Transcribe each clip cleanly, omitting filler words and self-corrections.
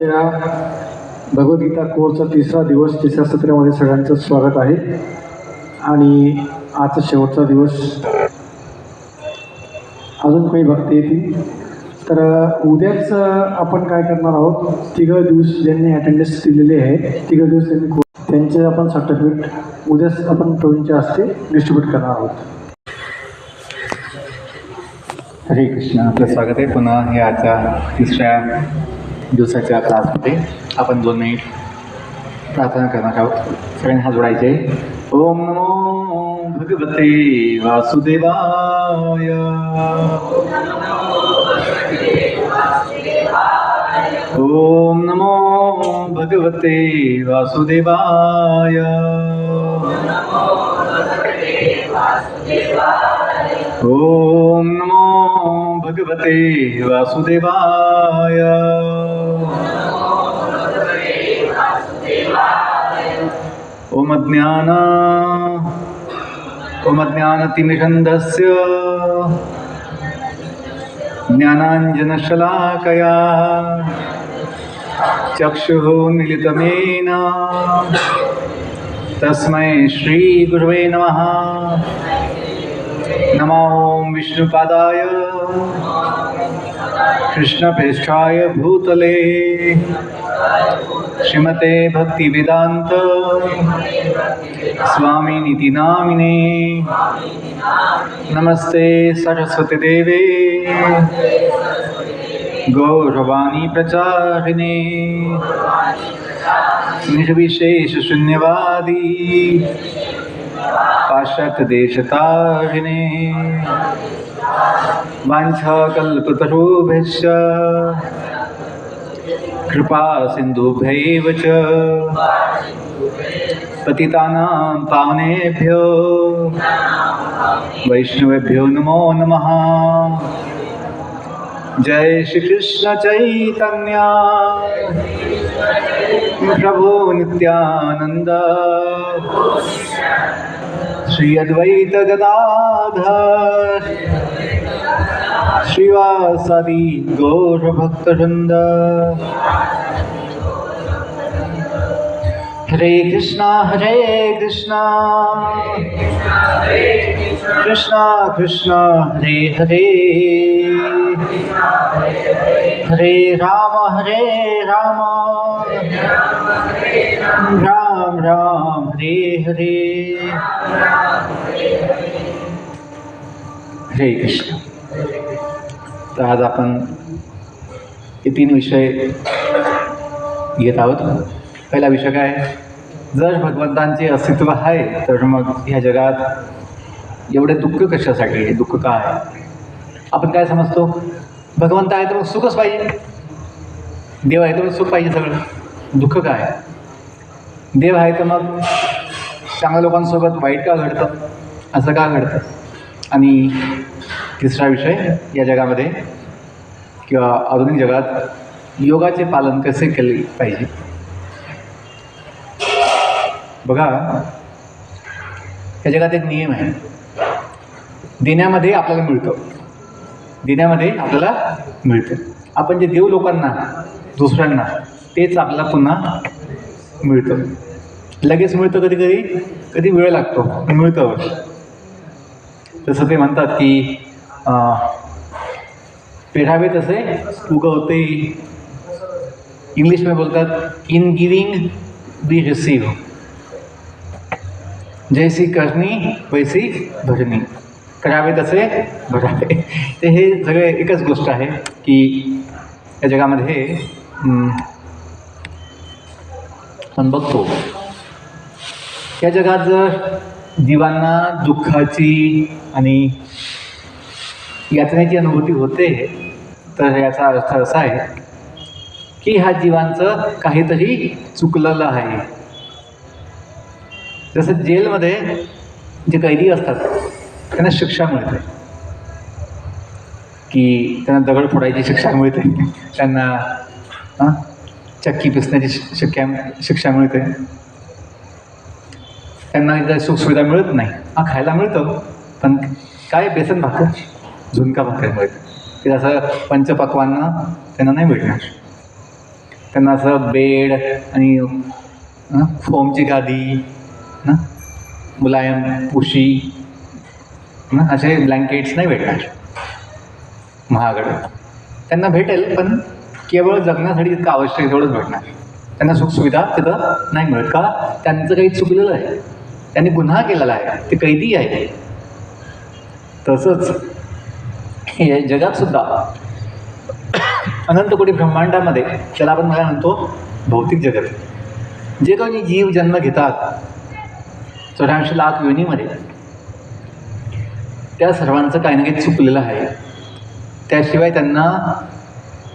या भगवद्गीता कोर्सचा तिसरा दिवस, तिसऱ्या सत्रामध्ये सगळ्यांचं स्वागत आहे. आणि आजचा शेवटचा दिवस. अजून काही भक्त येतील तर उद्याच आपण काय करणार आहोत, तिघं दिवस ज्यांनी अटेंडन्स दिलेले आहे तिघं दिवस त्यांचे आपण सर्टिफिकेट उद्याच आपण टोळींच्या हस्ते डिस्ट्रीब्यूट करणार आहोत. हरे कृष्ण. आपलं स्वागत आहे पुन्हा हे आजच्या तिसऱ्या दिवसाच्या क्लासमध्ये. आपण 2 मिनिट प्रार्थना करणार आहोत. सगळ्यांनी हात जोडायचे. ओम नमो भगवते वासुदेवाय. ओम नमो भगवते वासुदेवाय. ओम नमो भगवते वासुदेवाय. ओम ज्ञानतिमिरन्धस्य ज्ञानाञ्जनशलाकया चक्षुरुन्मीलितं तस्मै श्रीगुरुवे नमः. नमो विष्णुपादाय कृष्णप्रेष्ठाय भूतले श्रीमते भक्तिवेदांत स्वामिनिति नामिने. नमस्ते सरस्वती देवे गौरवाणी प्रचारिणे निर्विशेष शून्यवादी पाश्चात्य देशतारिणे. वाञ्छाकल्पतरुभ्यश्च कृपा सिन्धुभ्यैव च पतितानां पावनेभ्यो वैष्णवेभ्यो नमो नमः. जय श्री कृष्ण चैतन्य प्रभु नित्यानंद श्री अद्वैत गदाधर श्रीवासादि गौर भक्तवृंद. हरे कृष्णा कृष्णा कृष्णा हरे हरे हरे राम राम राम हरे हरे. हरे कृष्ण. तर आज आपण हे 3 विषय घेत आहोत. पहिला विषय काय, जर भगवंतांचे अस्तित्व आहे तर मग ह्या जगात एवढे दुःख कशासाठी आहे, दुःख का आहे. आपण काय समजतो, भगवंत आहे तर मग सुखच पाहिजे, देव आहे तर मग सुख पाहिजे, सगळं दुःख काय. देव आहे तर मग चांगल्या लोकांसोबत वाईट का घडतं, असं का घडतं. आणि तिसरा विषय, या जगामध्ये किंवा आधुनिक जगात योगाचे पालन कसे केले पाहिजे. बघा, या जगात एक नियम आहे, देण्यामध्ये आपल्याला मिळतं. आपण जे देऊ लोकांना, दुसऱ्यांना, तेच आपल्याला पुन्हा मिळतं. लगेच मिळतं, कधी वेळ लागतो, मिळतं. तसं ते म्हणतात की पेरावे तसे उगवते. इंग्लिशमध्ये बोलतात, इन गिविंग वी रिसीव. जैसी करणी वैसी भरणी. करावे तसे भरावे. ते हे सगळे एकच गोष्ट आहे की या जगामध्ये आपण बघतो, या जगात जर जीवांना दुःखाची आणि यातनेची अनुभूती होते तर याचा अर्थ असा आहे की ह्या जीवांचं काहीतरी चुकलेलं आहे. जसं जेलमध्ये जे कैदी असतात त्यांना शिक्षा मिळते, की त्यांना दगड फोडायची शिक्षा मिळते, त्यांना चक्की पिसण्याची शिक्षा मिळते, त्यांना इथं सुखसुविधा मिळत नाही. खायला मिळतं पण काय, बेसन भाकर, झुणका भाकर मिळते. की जसं पंचपक्वान्न त्यांना नाही मिळणार. त्यांना असं बेड आणि फोमची गादी ना, मुलायम उशी ना, असे ब्लँकेट्स नाही भेटणार महागडे. त्यांना भेटेल पण केवळ जगण्यासाठी जितकं आवश्यक आहे तेवढंच भेटणार. त्यांना सुखसुविधा तिथं नाही मिळत. का? त्यांचं काही चुकलेलं आहे, त्यांनी गुन्हा केलेला आहे, ते कैदी आहे. तसंच हे जगातसुद्धा अनंत कोटी ब्रह्मांडामध्ये, त्याला आपण मला म्हणतो भौतिक जगत, जे कोणी जीव जन्म घेतात 84 लाख योनीमध्ये, त्या सर्वांचं काही ना काही चुकलेलं आहे. त्याशिवाय त्यांना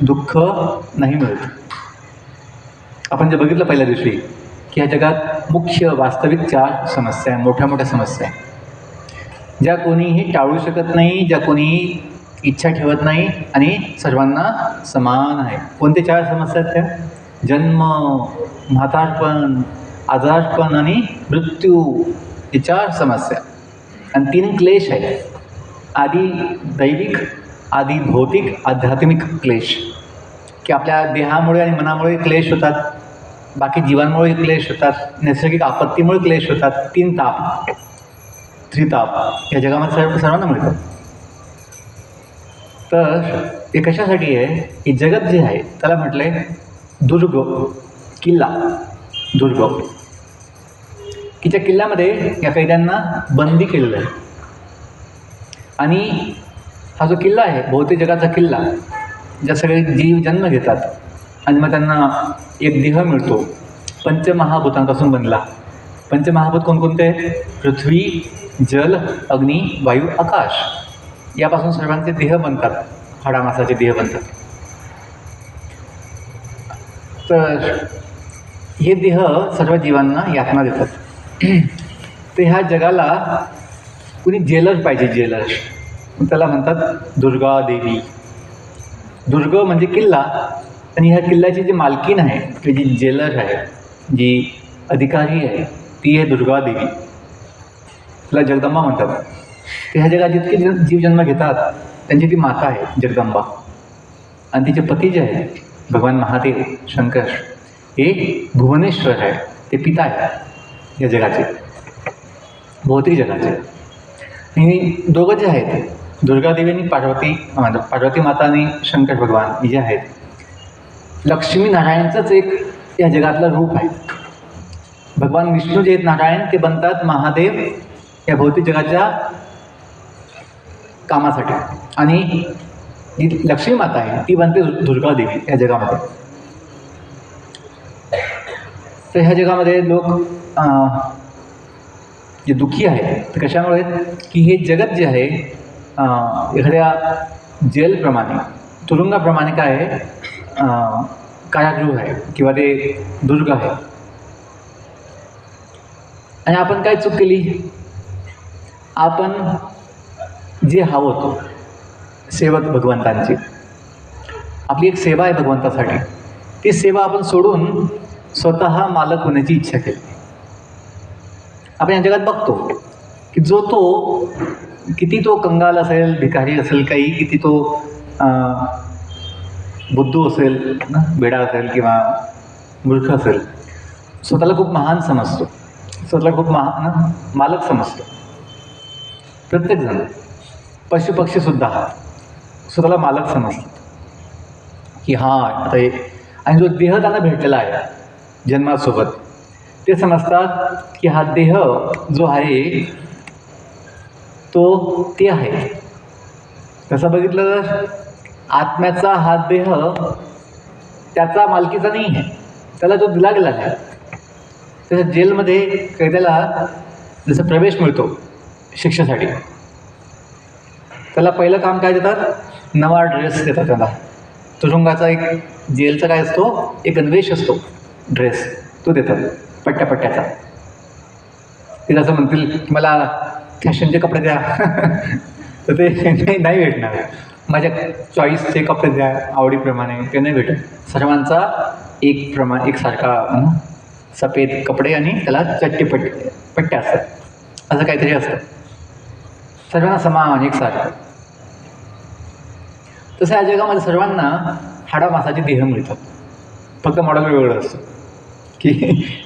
दुःख नाही मिळत. आपण जे बघितलं पहिल्या दिवशी की ह्या जगात मुख्य वास्तविक 4 समस्या आहे, मोठ्या मोठ्या समस्या आहे, ज्या कोणीही टाळू शकत नाही, ज्या कोणीही इच्छा ठेवत नाही आणि सर्वांना समान आहे. कोणते 4 समस्या आहेत त्या? जन्म, म्हातारपण, आजारपण आणि मृत्यू, हे 4 समस्या. आणि 3 क्लेश आहेत. आधी दैविक, आधी भौतिक, आध्यात्मिक क्लेश, की आपल्या देहामुळे आणि मनामुळे क्लेश होतात, बाकी जीवांमुळे क्लेश होतात, नैसर्गिक आपत्तीमुळे क्लेश होतात. 3 ताप, त्रिताप या जगामध्ये सर्वांना मिळतं. तर हे कशासाठी आहे? की जगत जे आहे त्याला म्हटलं आहे दुर्ग, किल्ला, दुर्ग, की त्या किल्ल्यामध्ये या कैद्यांना बंदी केलेलं आहे. आणि हा जो किल्ला आहे, भौतिक जगाचा किल्ला, ज्या सगळे जीव जन्म घेतात आणि मग त्यांना एक देह मिळतो, पंचमहाभूतांपासून बनला. पंचमहाभूत कोणकोणते? पृथ्वी, जल, अग्नी, वायू, आकाश, यापासून सर्वांचे देह बनतात, हाडामासाचे देह बनतात. तर हे देह सर्व जीवांना यातना देतात. तर ह्या जगाला कुणी जेलर पाहिजे, जेलर, त्याला म्हणतात दुर्गा देवी. दुर्ग म्हणजे किल्ला, आणि ह्या किल्ल्याची जी मालकीन आहे, की जी जेलर आहे, जी अधिकारी आहे, ती आहे दुर्गा देवी. तिला जगदंबा म्हणतात. तर ह्या जगात जितके जीव जन्म घेतात त्यांची ती माता आहे जगदंबा. आणि तिचे पती जे आहेत भगवान महादेव, शंकर, हे भुवनेश्वर आहे, ते पिता आहे या जगाचे, भौतिक जगाचे. आणि दोघं जे आहेत, दुर्गादेवी आणि पार्वती माता आणि शंकर भगवान, हे जे आहेत, लक्ष्मी नारायणचंच एक या जगातलं रूप आहे. भगवान विष्णू जे आहेत नारायण, ते बनतात महादेव या भौतिक जगाच्या कामासाठी. आणि जी लक्ष्मी माता आहे ती बनते दुर्गादेवी या जगामध्ये. तर ह्या जगामध्ये लोक जे दुःखी आहेत ते कशामुळे? की हे जगत जे आहे एखाद्या जेलप्रमाणे, तुरुंगाप्रमाणे काय आहे, कारागृह आहे किंवा ते दुर्ग आहे. आणि आपण काय चूक केली? आपण जे हवं सेवक भगवंतांची, आपली एक सेवा आहे भगवंतासाठी, ती सेवा आपण सोडून स्वतः मालक होण्याची इच्छा केली. आपण या जगात बघतो की जो तो किती तो कंगाल असेल, भिकारी असेल, काही किती तो बुद्धू असेल ना, वेडा असेल किंवा मूर्ख असेल, स्वतःला खूप महान समजतो, स्वतःला खूप मालक समजतो. प्रत्येकजण, पशुपक्षीसुद्धा स्वतःला मालक समजतात की हां आता हे. आणि जो देह त्यांना भेटलेला आहे जन्मासोबत, ते समजतात की हा देह जो आहे तो ते आहे. तसं बघितलं तर आत्म्याचा हा देह त्याचा मालकीचा नाही आहे, त्याला जो दिला गेला आहे. त्याच्या जेलमध्ये कैद्याला जसं प्रवेश मिळतो शिक्षेसाठी, त्याला पहिलं काम काय देतात? नवा ड्रेस देतात त्याला. तुरुंगाचा एक जेलचा काय असतो, एक गणवेश असतो, ड्रेस, तो देतात पट्ट्याचा. ते जसं म्हणतील की मला फॅशनचे कपडे द्या तर ते नाही भेटणार. माझ्या चॉईसचे कपडे द्या आवडीप्रमाणे, ते नाही भेटत. सर्वांचा एकसारखा सफेद कपडे आणि त्याला पट्ट्या असतात, असं काहीतरी असतं. सर्वांना समान एकसारखं. तसं या जगामध्ये सर्वांना हाडामासाचे देह मिळतात. फक्त मॉडेल वेगळं असतं की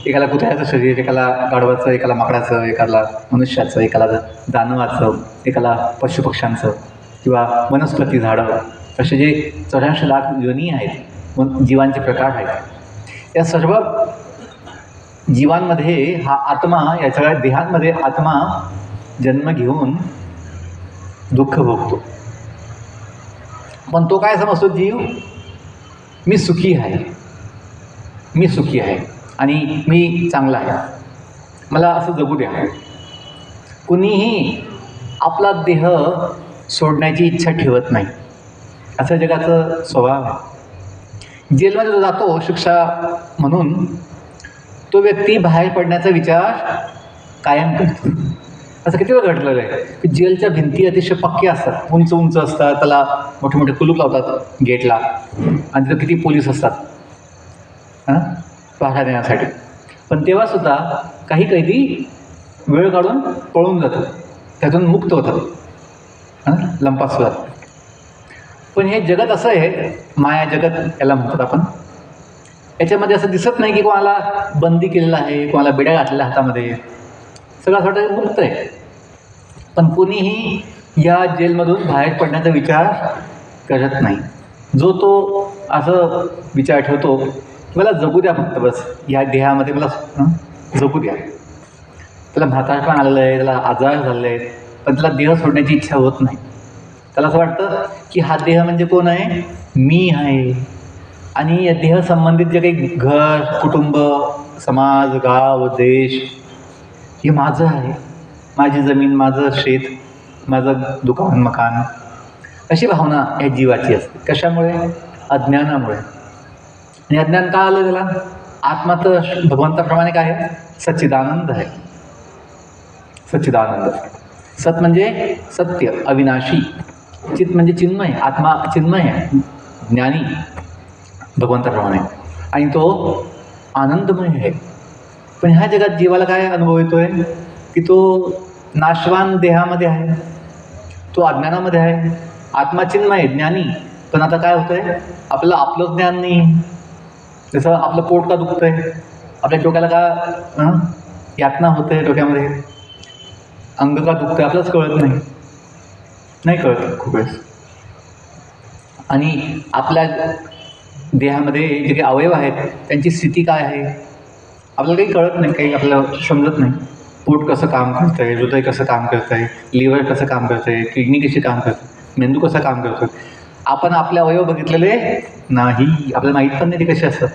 एकाला कुत्र्याचं शरीर, एकाला गाढवाचं, एकाला माकडाचं, एकाला मनुष्याचं, एकाला दानवाचं, एकाला पशुपक्ष्यांचं किंवा वनस्पती झाडं, असे जे 84 लाख योनी आहेत, जीवांचे प्रकार आहेत. या सर्व जीवांमध्ये हा आत्मा, या सगळ्या देहांमध्ये आत्मा जन्म घेऊन दुःख भोगतो. पण तो काय समजतो जीव, मी सुखी आहे, मी सुखी आहे आणि मी चांगला आहे, मला असं जगू द्या. कुणीही आपला देह सोडण्याची इच्छा ठेवत नाही, असं जगाचं स्वभाव आहे. जेलमध्ये जो जातो शिक्षा म्हणून, तो व्यक्ती बाहेर पडण्याचा विचार कायम करतो. असं किती वेळ घडलेलं आहे की जेलच्या भिंती अतिशय पक्क्या असतात, उंच उंच असतात, त्याला मोठे मोठे कुलूप लावतात गेटला, आणि तिथं किती पोलीस असतात पहारा देण्यासाठी. पण तेव्हासुद्धा काही कैदी वेळ काढून पळून जातात, त्यातून मुक्त होतात, लंपास होतात. पण हे जगत असं आहे, माया जगत याला म्हणतात आपण. याच्यामध्ये असं दिसत नाही की कोणाला बंदी केलेलं आहे, कोणाला बेड्या घातलेल्या हातामध्ये, सगळं असं मुक्त आहे. पण कुणीही या जेलमधून बाहेर पडण्याचा विचार करत नाही. जो तो असं विचार ठेवतो, मला जगू द्या फक्त, बस या देहामध्ये मला जगू द्या. त्याला म्हातारपण आलेलं आहे, त्याला आजार झालेले आहेत, पण त्याला देह सोडण्याची इच्छा होत नाही. त्याला असं वाटतं की हा देह म्हणजे कोण आहे, मी आहे. आणि या देह संबंधित जे काही घर, कुटुंब, समाज, गाव, देश, हे माझं आहे, माझी जमीन, माझं शेत, माझं दुकान, मकान, अशी भावना या जीवाची असते. कशामुळे? अज्ञानामुळे. आणि अज्ञान का आलं त्याला? आत्मा तर भगवंताप्रमाणे काय आहे? सच्चिदानंद आहे. सच्चिदानंद. सत म्हणजे सत्य, अविनाशी. चित म्हणजे चिन्मय, आत्मा चिन्मय आहे, ज्ञानी भगवंताप्रमाणे, आणि तो आनंदमय आहे. पण ह्या जगात जीवाला काय अनुभव येतोय की तो नाशवान देहामध्ये आहे, तो अज्ञानामध्ये आहे. आत्मा चिन्मय, ज्ञानी, पण आता काय होतंय, आपलं ज्ञान नाही. जसं आपलं पोट का दुखतंय, आपल्या डोक्याला का यातना होते, डोक्यामध्ये अंग का दुखतंय, आपलंच कळत नाही कळत खूप वेळेस. आणि आपल्या देहामध्ये जे काही अवयव आहेत त्यांची स्थिती काय आहे आपल्याला काही कळत नाही, काही आपल्याला समजत नाही. पोट कसं काम करतं आहे, हृदय कसं काम करतं आहे, लिव्हर कसं काम करतं आहे, किडनी कशी काम करते, मेंदू कसा काम करतो. आपण आपले अवयव बघितलेले नाही, आपल्याला माहीत पण नाही ते कसे असतात.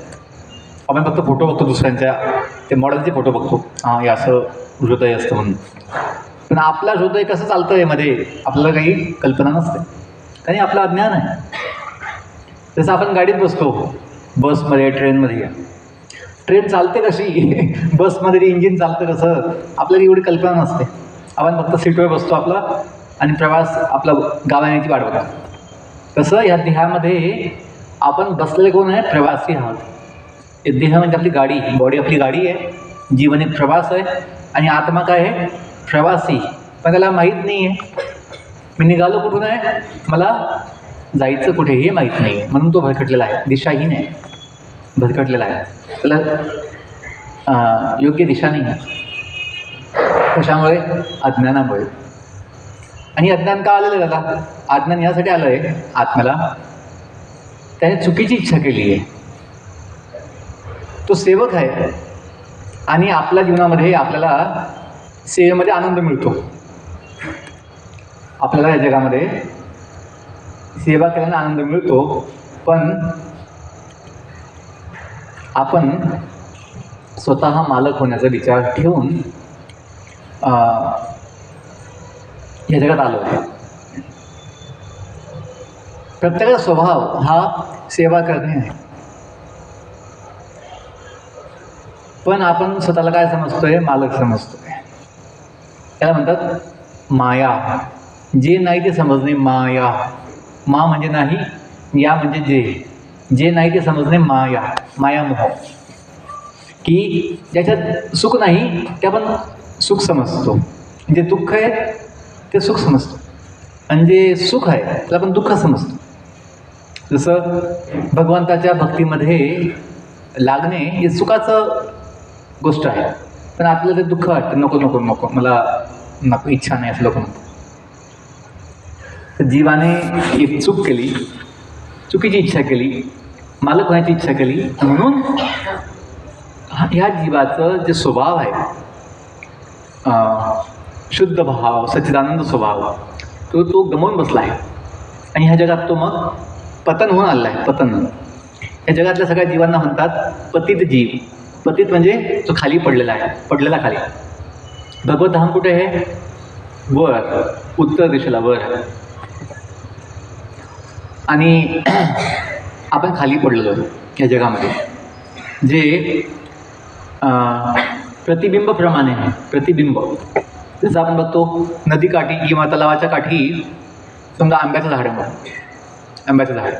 आपण फक्त फोटो बघतो दुसऱ्यांच्या, ते मॉडेलचे फोटो बघतो, हे असं हृदय असतं म्हणून. पण आपला हृदय कसं चालतं आहे मध्ये आपल्याला काही कल्पना नसते, कारण आपलं अज्ञान आहे. जसं आपण गाडीत बसतो, बसमध्ये, ट्रेनमध्ये. ट्रेन चालते कशी, बसमध्ये इंजिन चालतं कसं, आपल्याला एवढी कल्पना नसते. आपण फक्त सीटवर बसतो आपला, आणि प्रवास आपला गावाण्याची वाट बघा. तसं ह्या देहामध्ये आपण बसलेले कोण आहे, प्रवासी आहोत. हे देह म्हणजे आपली गाडी, बॉडी आपली गाडी आहे, जीवन एक प्रवास आहे, आणि आत्मा काय आहे, प्रवासी. पण त्याला माहीत नाही आहे मी निघालो कुठून आहे, मला जायचं कुठे हे माहीत नाही आहे, म्हणून तो भरकटलेला आहे, दिशाहीन आहे, भरकटलेला आहे. त्याला योग्य दिशा नाही आहे. कशामुळे? अज्ञानामुळे. आणि अज्ञान का आलेलं आहे त्याला? अज्ञान यासाठी आलं आहे आत्म्याला, त्याने चुकीची इच्छा केली आहे. तो सेवक आहे, आणि आपल्या जीवनामध्ये आपल्याला सेवेमध्ये आनंद मिळतो. आपल्याला या जगामध्ये सेवा केल्याने आनंद मिळतो, पण आपण स्वतः मालक होण्याचा विचार ठेवून या जगात आलो आहे. प्रत्येकाचा स्वभाव हा सेवा करणे आहे, पण आपण स्वतःला काय समजतोय, मालक समजतोय. त्याला म्हणतात माया. जे नाही ते समजणे माया. मा म्हणजे नाही, या म्हणजे जे नाही ते समजणे माया, मायामोह. की ज्याच्यात सुख नाही ते आपण सुख समजतो, जे दुःख आहे ते सुख समजतो, आणि जे सुख आहे त्याला आपण दुःख समजतो. जसं भगवंताच्या भक्तीमध्ये लागणे हे सुखाचं गोष्ट आहे, पण आपल्याला ते दुःख वाटतं, नको नको नको, मला नको, इच्छा नाही, असं लोक म्हणतात. तर जीवाने एक चूक केली, चुकीची इच्छा केली, मालक होण्याची इच्छा केली, म्हणून ह्या जीवाचं जे स्वभाव आहे, शुद्ध भाव, सच्चिदानंद स्वभाव, तो गमावून बसला आहे. आणि ह्या जगात तो मग पतन होऊन आलेला आहे. पतन ह्या जगातल्या सगळ्या जीवांना म्हणतात पतित जीव. पतित म्हणजे जो खाली पडलेला आहे, पडलेला खाली. भगवत धाम कुठे आहे? वर, उत्तर दिशेला वर आहे. आणि आपण खाली पडलेलो या जगामध्ये, जे प्रतिबिंबप्रमाणे आहे. प्रतिबिंब जसं आपण बघतो नदीकाठी किंवा तलावाच्या काठी, समजा आंब्याचं झाड आहे, आंब्याचं झाड,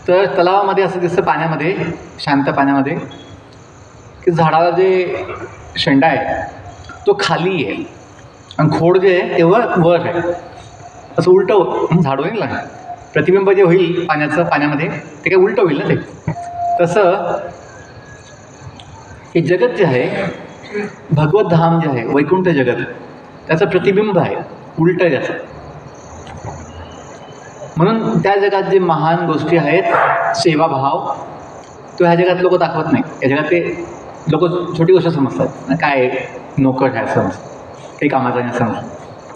तर तलावामध्ये असं दिसतं, पाण्यामध्ये, शांत पाण्यामध्ये, की झाडाला जे शेंडा आहे तो खाली आहे आणि खोड जे आहे ते वर आहे. असं उलटं झाड होईल ना, प्रतिबिंब जे होईल पाण्याचं पाण्यामध्ये ते काय उलटं होईल ना ते. तसं हे जगत जे आहे, भगवत धाम जे आहे, वैकुंठ जगत, त्याचं प्रतिबिंब आहे, उलटं आहे त्याचं. म्हणून त्या जगात जे महान गोष्टी आहेत, सेवाभाव, तो ह्या जगात लोक दाखवत नाही. या जगात ते लोक छोटी गोष्ट समजतात, काय नोकर आहे समजतात, काही कामाचा नाही समजतात.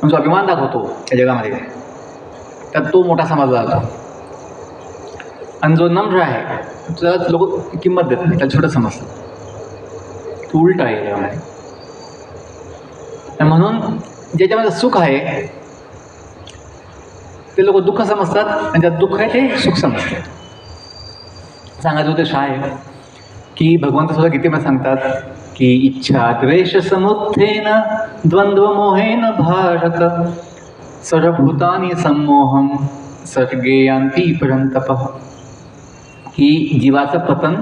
पण जो अभिमान दाखवतो या जगामध्ये, त्यात तो मोठा समजला जातो. आणि जो नम्र आहे त्याला लोक किंमत देत नाही, त्याला छोटं समजतं. तो उलट आहे या जगामध्ये. म्हणून ज्याच्यामध्ये सुख आहे ते लोक दुःख समजतात, आणि ज्यात दुःख आहे ते सुख समजतात. सांगायचं उद्देश आहे की भगवंत सुद्धा गीतेमध्ये सांगतात की इच्छा द्वेष समुत्थेन द्वंद्व मोहेन भारत सर्वभूतानि सम्मोहम सर्गे यान्ति परन्तपः. की जीवाचं पतन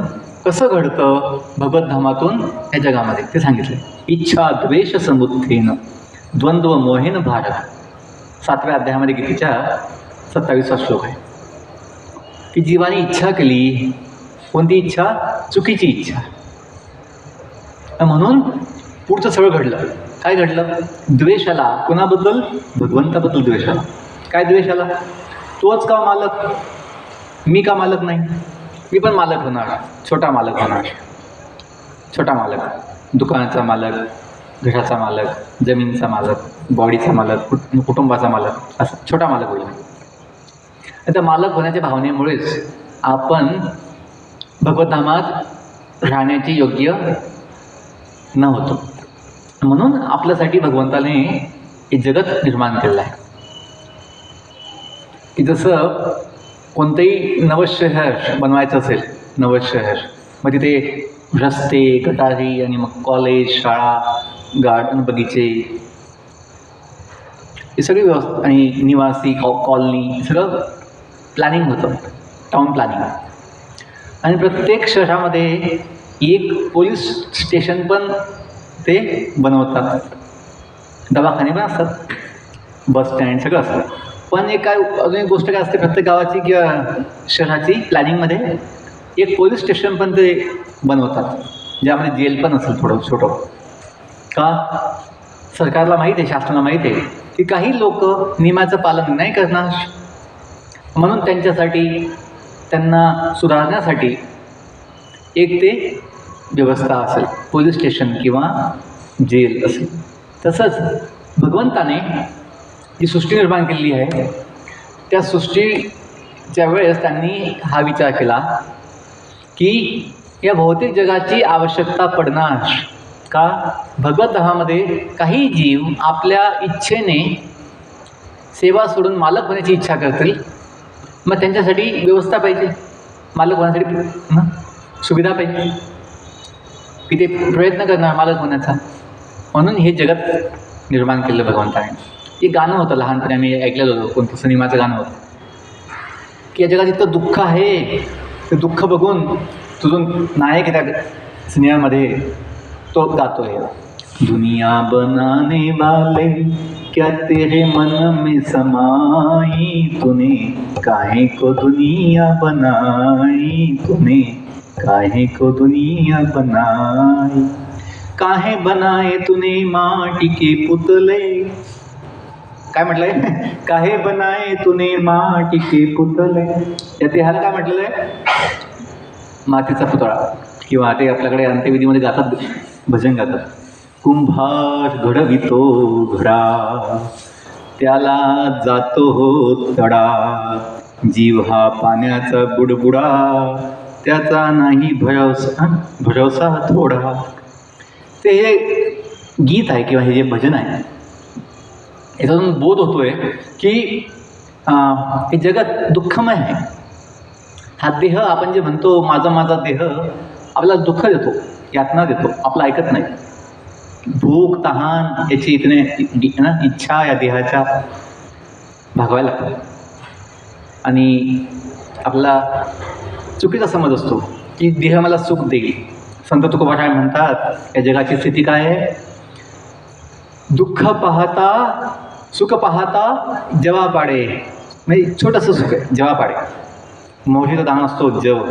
कसं घडतं भगवत धामातून या जगामध्ये ते सांगितलं. इच्छा द्वेष समुत्थेन द्वंद्व मोहेन भारत. 7व्या अध्यायामध्ये गीतेच्या 27वा श्लोक आहे की जीवाने इच्छा केली, कोणती इच्छा? चुकीची इच्छा. म्हणून पुढचं सगळं घडलं. काय घडलं? द्वेष आला. कोणाबद्दल? भगवंताबद्दल द्वेष आला. काय द्वेष आला? तोच का मालक, मी का मालक नाही? मी पण मालक होणार, छोटा मालक होणार. छोटा मालक, दुकानाचा मालक, घराचा मालक, जमिनीचा मालक, बॉडीचा मालक, कुटुंबाचा मालक, असं छोटा मालक होईल. त्या मालक होण्याच्या भावनेमुळेच आपण भगवतधामात राहण्याची योग्य नव्हतो. म्हणून आपल्यासाठी भगवंताने हे जगत निर्माण केलेलं आहे. की जसं कोणतंही नवं शहर बनवायचं असेल, नवं शहर, मग तिथे रस्ते, गटारी, आणि मग कॉलेज, शाळा, गार्डन, बगीचे, हे सगळी व्यवस्था, आणि निवासी कॉलनी, सगळं प्लॅनिंग होतं, टाउन प्लॅनिंग. आणि प्रत्येक शहरामध्ये एक पोलीस स्टेशन पण ते बनवतात, दवाखाने पण असतात, बस स्टँड सगळं असतं. पण एक काय, अजून एक गोष्ट काय असते प्रत्येक गावाची किंवा शहराची प्लॅनिंगमध्ये, एक पोलीस स्टेशन पण ते बनवतात, ज्यामध्ये जेल पण असेल थोडं छोटं. का? सरकारला माहीत आहे, शासनाला माहीत आहे की काही लोक नियमाचं पालन नाही करणार, म्हणून त्यांच्यासाठी, त्यांना सुधारण्यासाठी एक ते व्यवस्था असेल, पोलीस स्टेशन किंवा जेल असेल. तसंच भगवंताने जी सृष्टी निर्माण केलेली आहे, त्या सृष्टीच्या वेळेस त्यांनी हा विचार केला की या भौतिक जगाची आवश्यकता पडणार का? भगवतधामामध्ये काही जीव आपल्या इच्छेने सेवा सोडून मालक होण्याची इच्छा करतील, मग त्यांच्यासाठी व्यवस्था पाहिजे, मालक होण्यासाठी ना सुविधा पाहिजे, की ते प्रयत्न करणार मालक होण्याचा. म्हणून हे जगत निर्माण केलं भगवंताने. एक गाणं होतं लहानपणी, आम्ही ऐकलेलं होतं, कोणतं सिनेमाचं गाणं होतं की या जगात इतकं दुःख आहे, ते दुःख बघून तुझून नायक आहे त्या सिनेमामध्ये, तो गातो आहे, दुनिया बनाने वाले क्या तेरे मन में समाई तूने काहे को दुनिया बनाई तूने, काहे को दुनिया बनाई, काहे बनाए तूने माटी के पुतले. काय म्हटलंय? काहे बनाए तूने माटी के पुतले. या देहाला काय म्हटलेलं आहे? मातीचा पुतळा. किंवा ते आपल्याकडे अंत्यविधीमध्ये गातात, भजन गातात. कुंभार घडवितो घडा, त्याला जातो हो तडा, जीव हा पाण्याचा बुडबुडा, त्याचा नाही भरवसा थोडा. ते हे गीत आहे किंवा हे जे भजन आहे, याच्यातून बोध होतोय की हे जगत दुःखमय आहे. हा देह आपण जे म्हणतो माझा माझा देह आपल्याला दुःख देतो, यातना देतो, आपलं ऐकत नाही. भूक तहान याची इतने इच्छा या देहाच्या भागवायला लागतात. आणि आपला चुकीचा समज असतो की देह मला सुख देईल. संत तुकोबा म्हणतात या जगाची स्थिती काय आहे? दुःख पाहता सुख पाहता जेव्हा पाडे. म्हणजे छोटंसं सुख आहे, जेव्हा पाडे. मोठीचा दान असतो जव.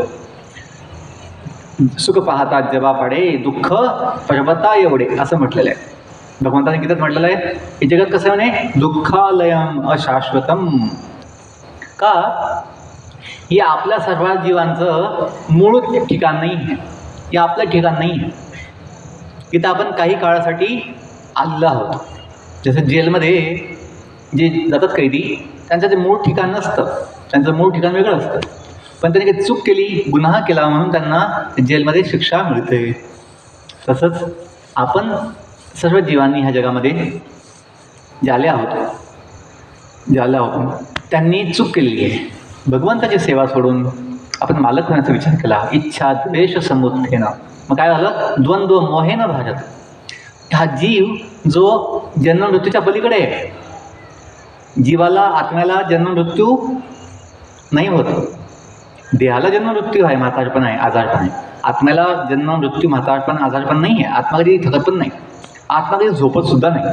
सुख पाहता जेव्हा पाडे, दुःख पर्वता एवढे, असं म्हटलेलं आहे. भगवंताने गीतेत म्हटलेलं आहे हे जगत कसं म्हणे? दुःखालयम अशाश्वतम. का? हे आपल्या सर्व जीवांचं मूळ ठिकाण नाही आहे, हे आपलं ठिकाण नाही आहे. इथं आपण काही काळासाठी आलेलो आहोत. जसं जेलमध्ये जे जातात कैदी, त्यांचं ते मूळ ठिकाण नसतं, त्यांचं मूळ ठिकाण वेगळं असतं. पण त्यांनी काही चूक केली, गुन्हा केला म्हणून त्यांना जेलमध्ये शिक्षा मिळते. तसंच आपण सर्व जीवांनी ह्या जगामध्ये ज्याले आहोत त्यांनी चूक केलेली आहे. भगवंताची सेवा सोडून आपण मालक होण्याचा विचार केला. इच्छा द्वेष समुत्थेन. मग काय झालं? द्वंद्व मोहेन भारत. हा जीव जो जन्म मृत्यूच्या पलीकडे आहे. जीवाला आत्म्याला जन्म मृत्यू नाही होत. देहाला जन्म मृत्यू आहे, म्हातारपण आहे, आजारपण आहे. आत्म्याला जन्म मृत्यू म्हातारपण आजारपण नाही आहे. आत्मा कधी थकत पण नाही, आत्मा कधी झोपत सुद्धा नाही.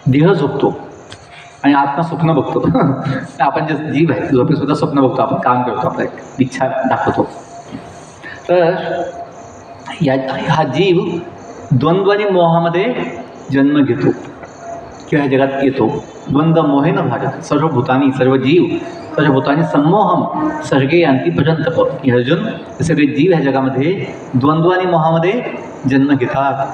देह झोपतो आणि आत्मा स्वप्न बघतो. आपण जे जीव आहे झोपेत सुद्धा स्वप्न बघतो, आपण काम करतो, आपल्या इच्छा दाखवतो. तर हा जीव द्वंद्व आणि मोहामध्ये जन्म घेतो किंवा ह्या जगात येतो. द्वंद्व मोहेन भारत. सर्व भूतानी, सर्व जीव, सर्व भूतानी सम्मोहम सर्गे यांती पर्यंत. हे अर्जुन, हे सगळे जीव ह्या जगामध्ये द्वंद्व आणि मोहामध्ये जन्म घेतात.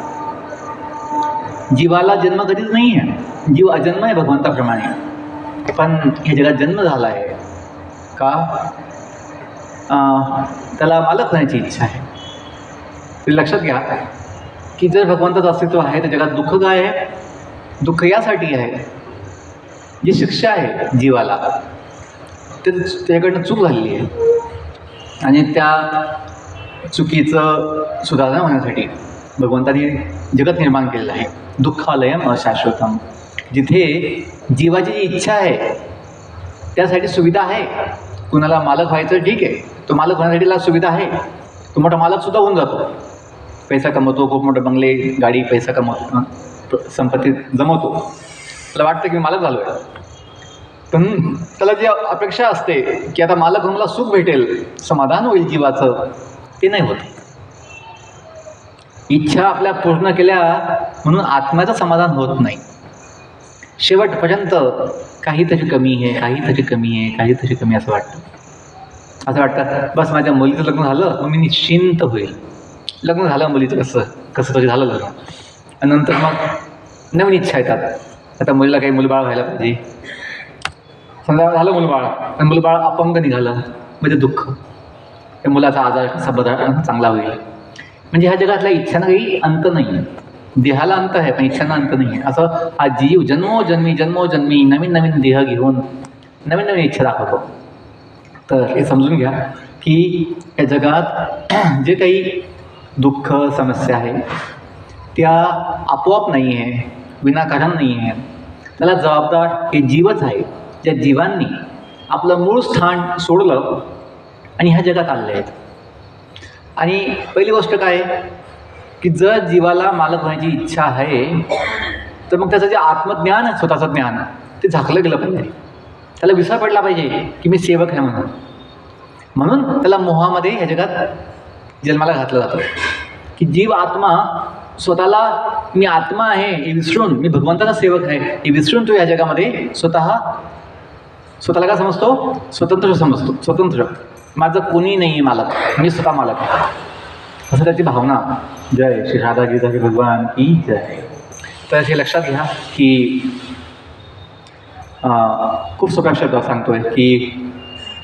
जीवाला जन्म कधीच नाही आहे. जीव अजन्म आहे भगवंताप्रमाणे, पण ह्या जगात जन्म झाला आहे का? त्याला मालक होण्याची इच्छा आहे. ते लक्षात घ्या की जर भगवंताचं अस्तित्व आहे तर जगात दुःख काय आहे? दुःख यासाठी आहे, जी शिक्षा आहे जीवाला ते त्याच्याकडनं चूक झालेली आहे. आणि त्या चुकीचं सुधारणा होण्यासाठी भगवंताने जगत निर्माण केलेलं आहे. दुःखालयम अशाश्वतम. जिथे जीवाची जी इच्छा आहे त्यासाठी सुविधा आहे. कुणाला मालक व्हायचं ठीक आहे, तो मालक होण्यासाठीला सुविधा आहे. तो मोठा मालकसुद्धा होऊन जातो, पैसा कमवतो, खूप मोठे बंगले, गाडी, पैसा कमवतो, संपत्ती जमवतो. त्याला वाटतं की मी मालक झालो आहे. पण त्याला जी अपेक्षा असते की आता मालक होऊन मला सुख भेटेल, समाधान होईल जीवाचं, ते नाही होत. इच्छा आपल्या पूर्ण केल्या म्हणून आत्म्याचं समाधान होत नाही. शेवटपर्यंत काहीतरी कमी आहे, काहीतरी कमी आहे, काहीतरी कमी असं वाटतं. असं वाटतं बस माझ्या मुलीचं लग्न झालं मग मी निश्चिंत होईल. लग्न झालं मुलीचं कसं तरी झालं लग्न, आणि नंतर मग नवीन इच्छा येतात. आता मुलीला काही मुलबाळ व्हायला पाहिजे. समजा झालं मुलबाळ, आणि मुलबाळ अपंग निघालं म्हणजे दुःख. त्या मुलाचा आजार कसा बदल चांगला होईल. म्हणजे ह्या जगातल्या इच्छांना काही अंत नाही आहे. देहाला अंत आहे पण इच्छांना अंत नाही आहे. असं हा जीव जन्मोजन्मी नवीन नवीन देह घेऊन नवीन नवीन इच्छा दाखवतो. तर हे समजून घ्या की या जगात जे काही दुःख समस्या आहे त्या आपोआप नाही आहे, विनाकारण नाही आहे. त्याला जबाबदार हे जीवच आहे, ज्या जीवांनी आपलं मूळ स्थान सोडलं आणि ह्या जगात आलेले आहेत. आणि पहिली गोष्ट काय की जर जीवाला मालक होण्याची इच्छा आहे तर मग त्याचं जे आत्मज्ञान आहे, स्वतःचं ज्ञान, ते झाकलं गेलं पाहिजे. त्याला विसर पडला पाहिजे की मी सेवक आहे म्हणून. म्हणून त्याला मोहामध्ये ह्या जगात जन्माला घातलं जातं की जीव आत्मा स्वतःला मी आत्मा आहे हे विसरून, मी भगवंताचा सेवक आहे हे विसरून तो या जगामध्ये स्वतःला काय समजतो? स्वतंत्र समजतो. स्वतंत्र, माझं कोणी नाही आहे मालक, मी स्वतः मालक आहे, असं त्याची भावना. जय श्री राधा गिरधारी भगवान की जय. तर हे लक्षात घ्या की खूप सोप्या शब्दात सांगतोय की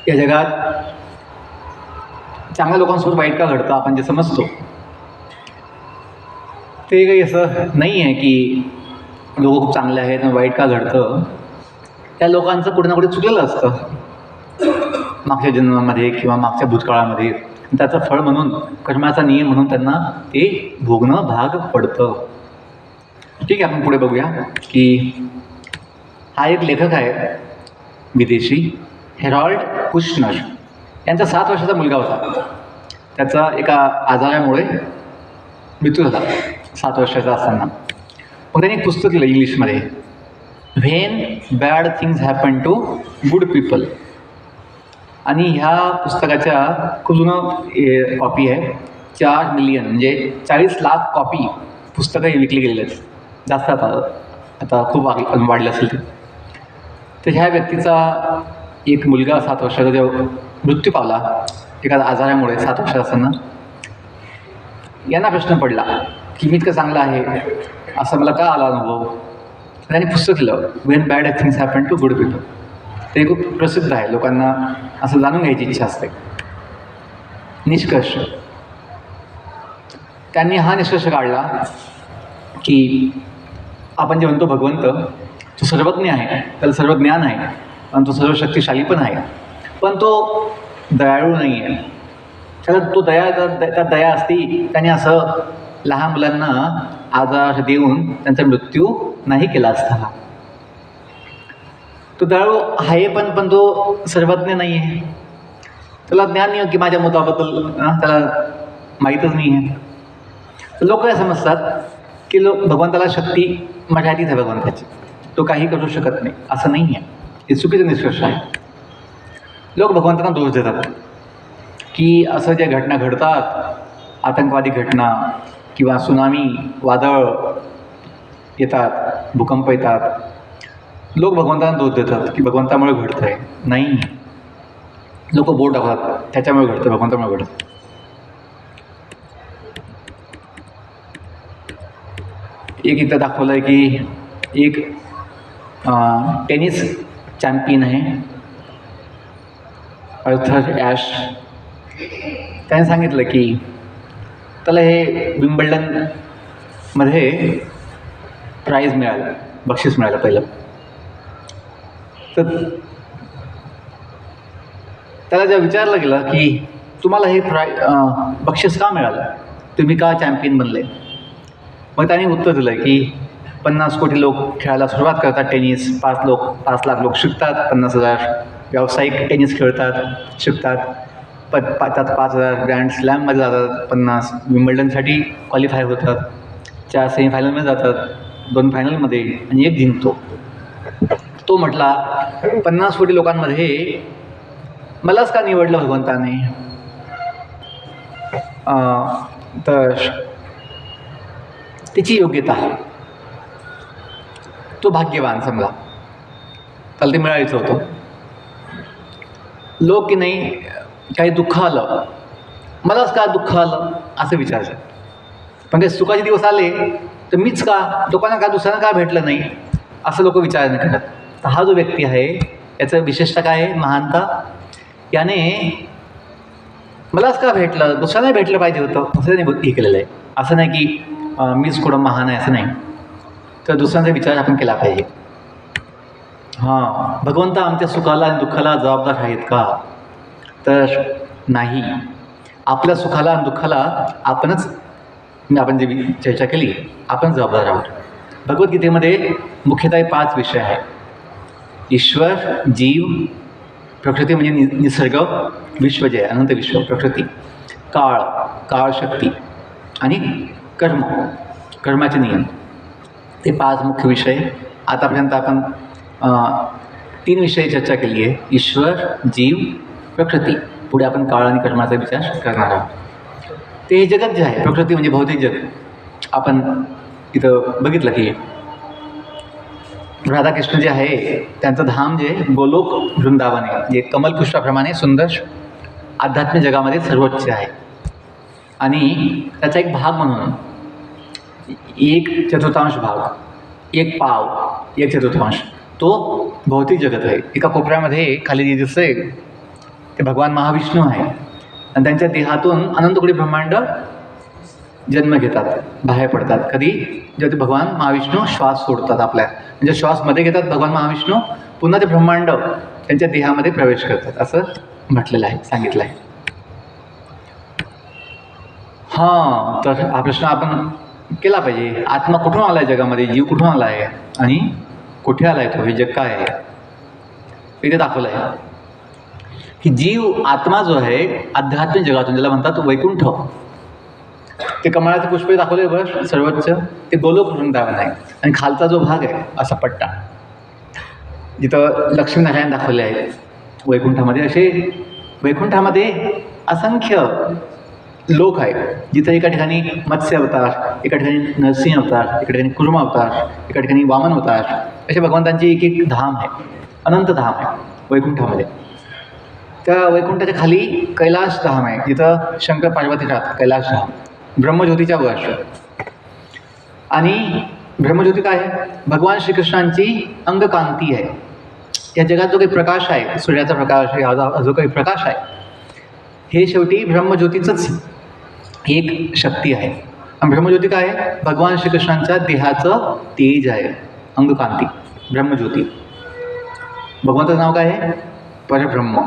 या जगात चांगल्या लोकांसोबत वाईट का घडतं आपण जे समजतो ते काही असं नाही आहे की लोक खूप चांगले आहेत आणि वाईट का घडतं. त्या लोकांचं कुठे ना कुठे चुकलेलं असतं मागच्या जन्मामध्ये किंवा मागच्या भूतकाळामध्ये. त्याचं फळ म्हणून, कर्माचा नियम म्हणून त्यांना ते भोगणं भाग पडतं. ठीक आहे, आपण पुढे बघूया की हा एक लेखक आहे विदेशी, हेरॉल्ड कुशनर. यांचा 7 वर्षाचा मुलगा होता. त्याचा एका आजारामुळे मृत्यू झाला 7 वर्षाचा असताना. मग त्यांनी एक पुस्तक लिहिलं इंग्लिशमध्ये, when bad things happen to good people. आणि ह्या पुस्तकाच्या खूप जुनं कॉपी आहे. 4 मिलियन म्हणजे 40 लाख कॉपी पुस्तकं विकली गेलेली आहेत. जास्त आता खूप वाढलं असेल ते. तर ह्या व्यक्तीचा एक मुलगा 7 वर्षाचा जेव्हा मृत्यू पावला एका आजारामुळे 7 वर्षाचा असताना, यांना प्रश्न पडला की मी इतकं चांगलं आहे असं मला का आला अनुभव. त्यांनी पुस्तक लिहिलं, when bad things happen to good people. ते खूप प्रसिद्ध आहे, लोकांना असं जाणून घ्यायची इच्छा असते. निष्कर्ष, त्यांनी हा निष्कर्ष काढला की आपण जे म्हणतो भगवंत तो सर्वज्ञ आहे, त्याला सर्व ज्ञान आहे आणि तो सर्व शक्तिशाली पण आहे, पण तो दयाळू नाही आहे. त्याला तो त्या दया असती त्याने असं लहान मुलांना आजार देऊन त्यांचा मृत्यू नाही केला असता. तो दयाळू आहे पण तो सर्वज्ञ नाही आहे. त्याला ज्ञान नाही की माझ्या मुलाबद्दल त्याला माहीतच नाही आहे. लोक काय समजतात की भगवंताला शक्ती मर्यादित आहे भगवंताची, तो काही करू शकत नाही. असं नाही आहे, हे चुकीचं निष्कर्ष आहे. लोक भगवंतांना दोष देतात की असं ज्या घटना घडतात, आतंकवादी घटना किंवा सुनामी, वादळ येतात, भूकंप येतात, लोक भगवंतांना दोष देतात की भगवंतामुळे घडतं आहे. नाही, लोक बोट दाखवतात त्याच्यामुळे घडतं, भगवंतामुळे घडतं. एक इथं दाखवलं आहे की एक टेनिस चॅम्पियन आहे अर्थर ॲश. त्याने सांगितलं की त्याला हे विम्बल्डनमध्ये प्राईज मिळालं, बक्षीस मिळालं पहिलं. तर त्याला जेव्हा विचारलं गेलं की तुम्हाला हे बक्षीस का मिळालं, तुम्ही का चॅम्पियन बनले. मग त्याने उत्तर दिलं की 50 कोटी लोक खेळायला सुरुवात करतात टेनिस, 5 लाख लोक शिकतात, 50,000 व्यावसायिक टेनिस खेळतात, शिकतात, त्यात 5,000 ग्रँड स्लॅममध्ये जातात, 50 विम्बल्डनसाठी क्वालिफाय होतात, 4 सेमीफायनलमध्ये जातात, 2 फायनलमध्ये आणि 1 जिंकतो. तो म्हटला 50 कोटी लोकांमध्ये मलाच का निवडलं भगवंताने. तर त्याची योग्यता, तो भाग्यवान समजा, त्याला ते मिळायचं होतं. लोक की नाही काही दुःख आलं, मलाच का दुःख आलं असं विचारतात. पण काही सुखाचे दिवस आले तर मीच का, लोकांना का दुसऱ्यांना का भेटलं नाही असं लोक विचार नाही करतात. तर हा जो व्यक्ती आहे याचं विशेषतः काय आहे, महानता. याने मलाच का भेटलं, दुसऱ्यांना भेटलं पाहिजे होतं असं त्याने हे केलेलं आहे. असं नाही की मीच कुठं महान आहे असं नाही, तर दुसऱ्यांचा विचार आपण केला पाहिजे. भगवंत आमच्या सुखाला आणि दुःखाला जबाबदार आहेत का, तर नाही. आपल्या सुखाला आणि दुःखाला आपणच, आपण जी चर्चा केली, आपण जबाबदार आहोत. भगवद्गीतेमध्ये मुख्यतः 5 विषय आहेत: ईश्वर, जीव, प्रकृती म्हणजे निसर्ग, विश्व जे अनंत विश्व, प्रकृती, काळ, काळशक्ती आणि कर्म, कर्माचे नियम. ते 5 मुख्य विषय आतापर्यंत आपण 3 विषयी चर्चा केली आहे. ईश्वर, जीव, प्रकृती. पुढे आपण काळ आणि कर्माचा विचार करणार आहोत. ते हे जगत जे आहे, प्रकृती म्हणजे भौतिक जग. आपण इथं बघितलं की राधाकृष्ण जे आहे त्यांचं धाम जे गोलोक वृंदावन आहे, जे कमलपुष्पाप्रमाणे सुंदर आध्यात्मिक जगामध्ये सर्वोच्च आहे. आणि त्याचा एक भाग म्हणून 1/4 भाग, 1 पाव, 1/4 तो भौतिक जगत आहे. एका कोपऱ्यामध्ये खाली जे दिसतंय ते भगवान महाविष्णू आहे आणि त्यांच्या देहातून अनंत कोटी ब्रह्मांड जन्म घेतात, बाहेर पडतात. कधी जेव्हा ते भगवान महाविष्णू श्वास सोडतात आपल्या, म्हणजे श्वास मध्ये घेतात भगवान महाविष्णू, पुन्हा ते ब्रह्मांड त्यांच्या देहामध्ये प्रवेश करतात, असं म्हटलेलं आहे, सांगितलं आहे. हां, तर हा प्रश्न आपण केला पाहिजे. आत्मा कुठून आला आहे जगामध्ये, जीव कुठून आला आहे आणि कुठे आला आहे तो, हे जग काय आहे. इथे दाखवलं आहे की जीव आत्मा जो आहे आध्यात्मिक जगातून, ज्याला म्हणतात वैकुंठ, ते कमळाचे पुष्प दाखवले बरं सर्वोच्च, ते गोलोक वृंदावन आहे. आणि खालचा जो भाग आहे असा पट्टा, जिथं लक्ष्मीनारायण दाखवले आहेत वैकुंठामध्ये. असे वैकुंठामध्ये असंख्य लोक आहेत, जिथं एका ठिकाणी मत्स्य अवतार, एका ठिकाणी नरसिंह अवतार, एका ठिकाणी कुर्म अवतार, एका ठिकाणी वामन अवतार, असे भगवंतांची एक धाम आहे, अनंत धाम आहे वैकुंठामध्ये. त्या वैकुंठाच्या खाली कैलाश धाम आहे, जिथं शंकर पार्वती राहतात. कैलाश धाम ब्रह्मज्योतीच्या वर. आणि ब्रह्मज्योती काय आहे? भगवान श्रीकृष्णांची अंगकांती आहे. या जगात जो काही प्रकाश आहे, सूर्याचा प्रकाश, हा जो काही प्रकाश आहे, हे शेवटी ब्रह्मज्योतीचंच एक शक्ती आहे. आणि ब्रह्मज्योती काय आहे? भगवान श्रीकृष्णांच्या देहाचं तेज आहे, अंगकांती, ब्रह्मज्योती. भगवंताचं नाव काय आहे? परब्रह्म.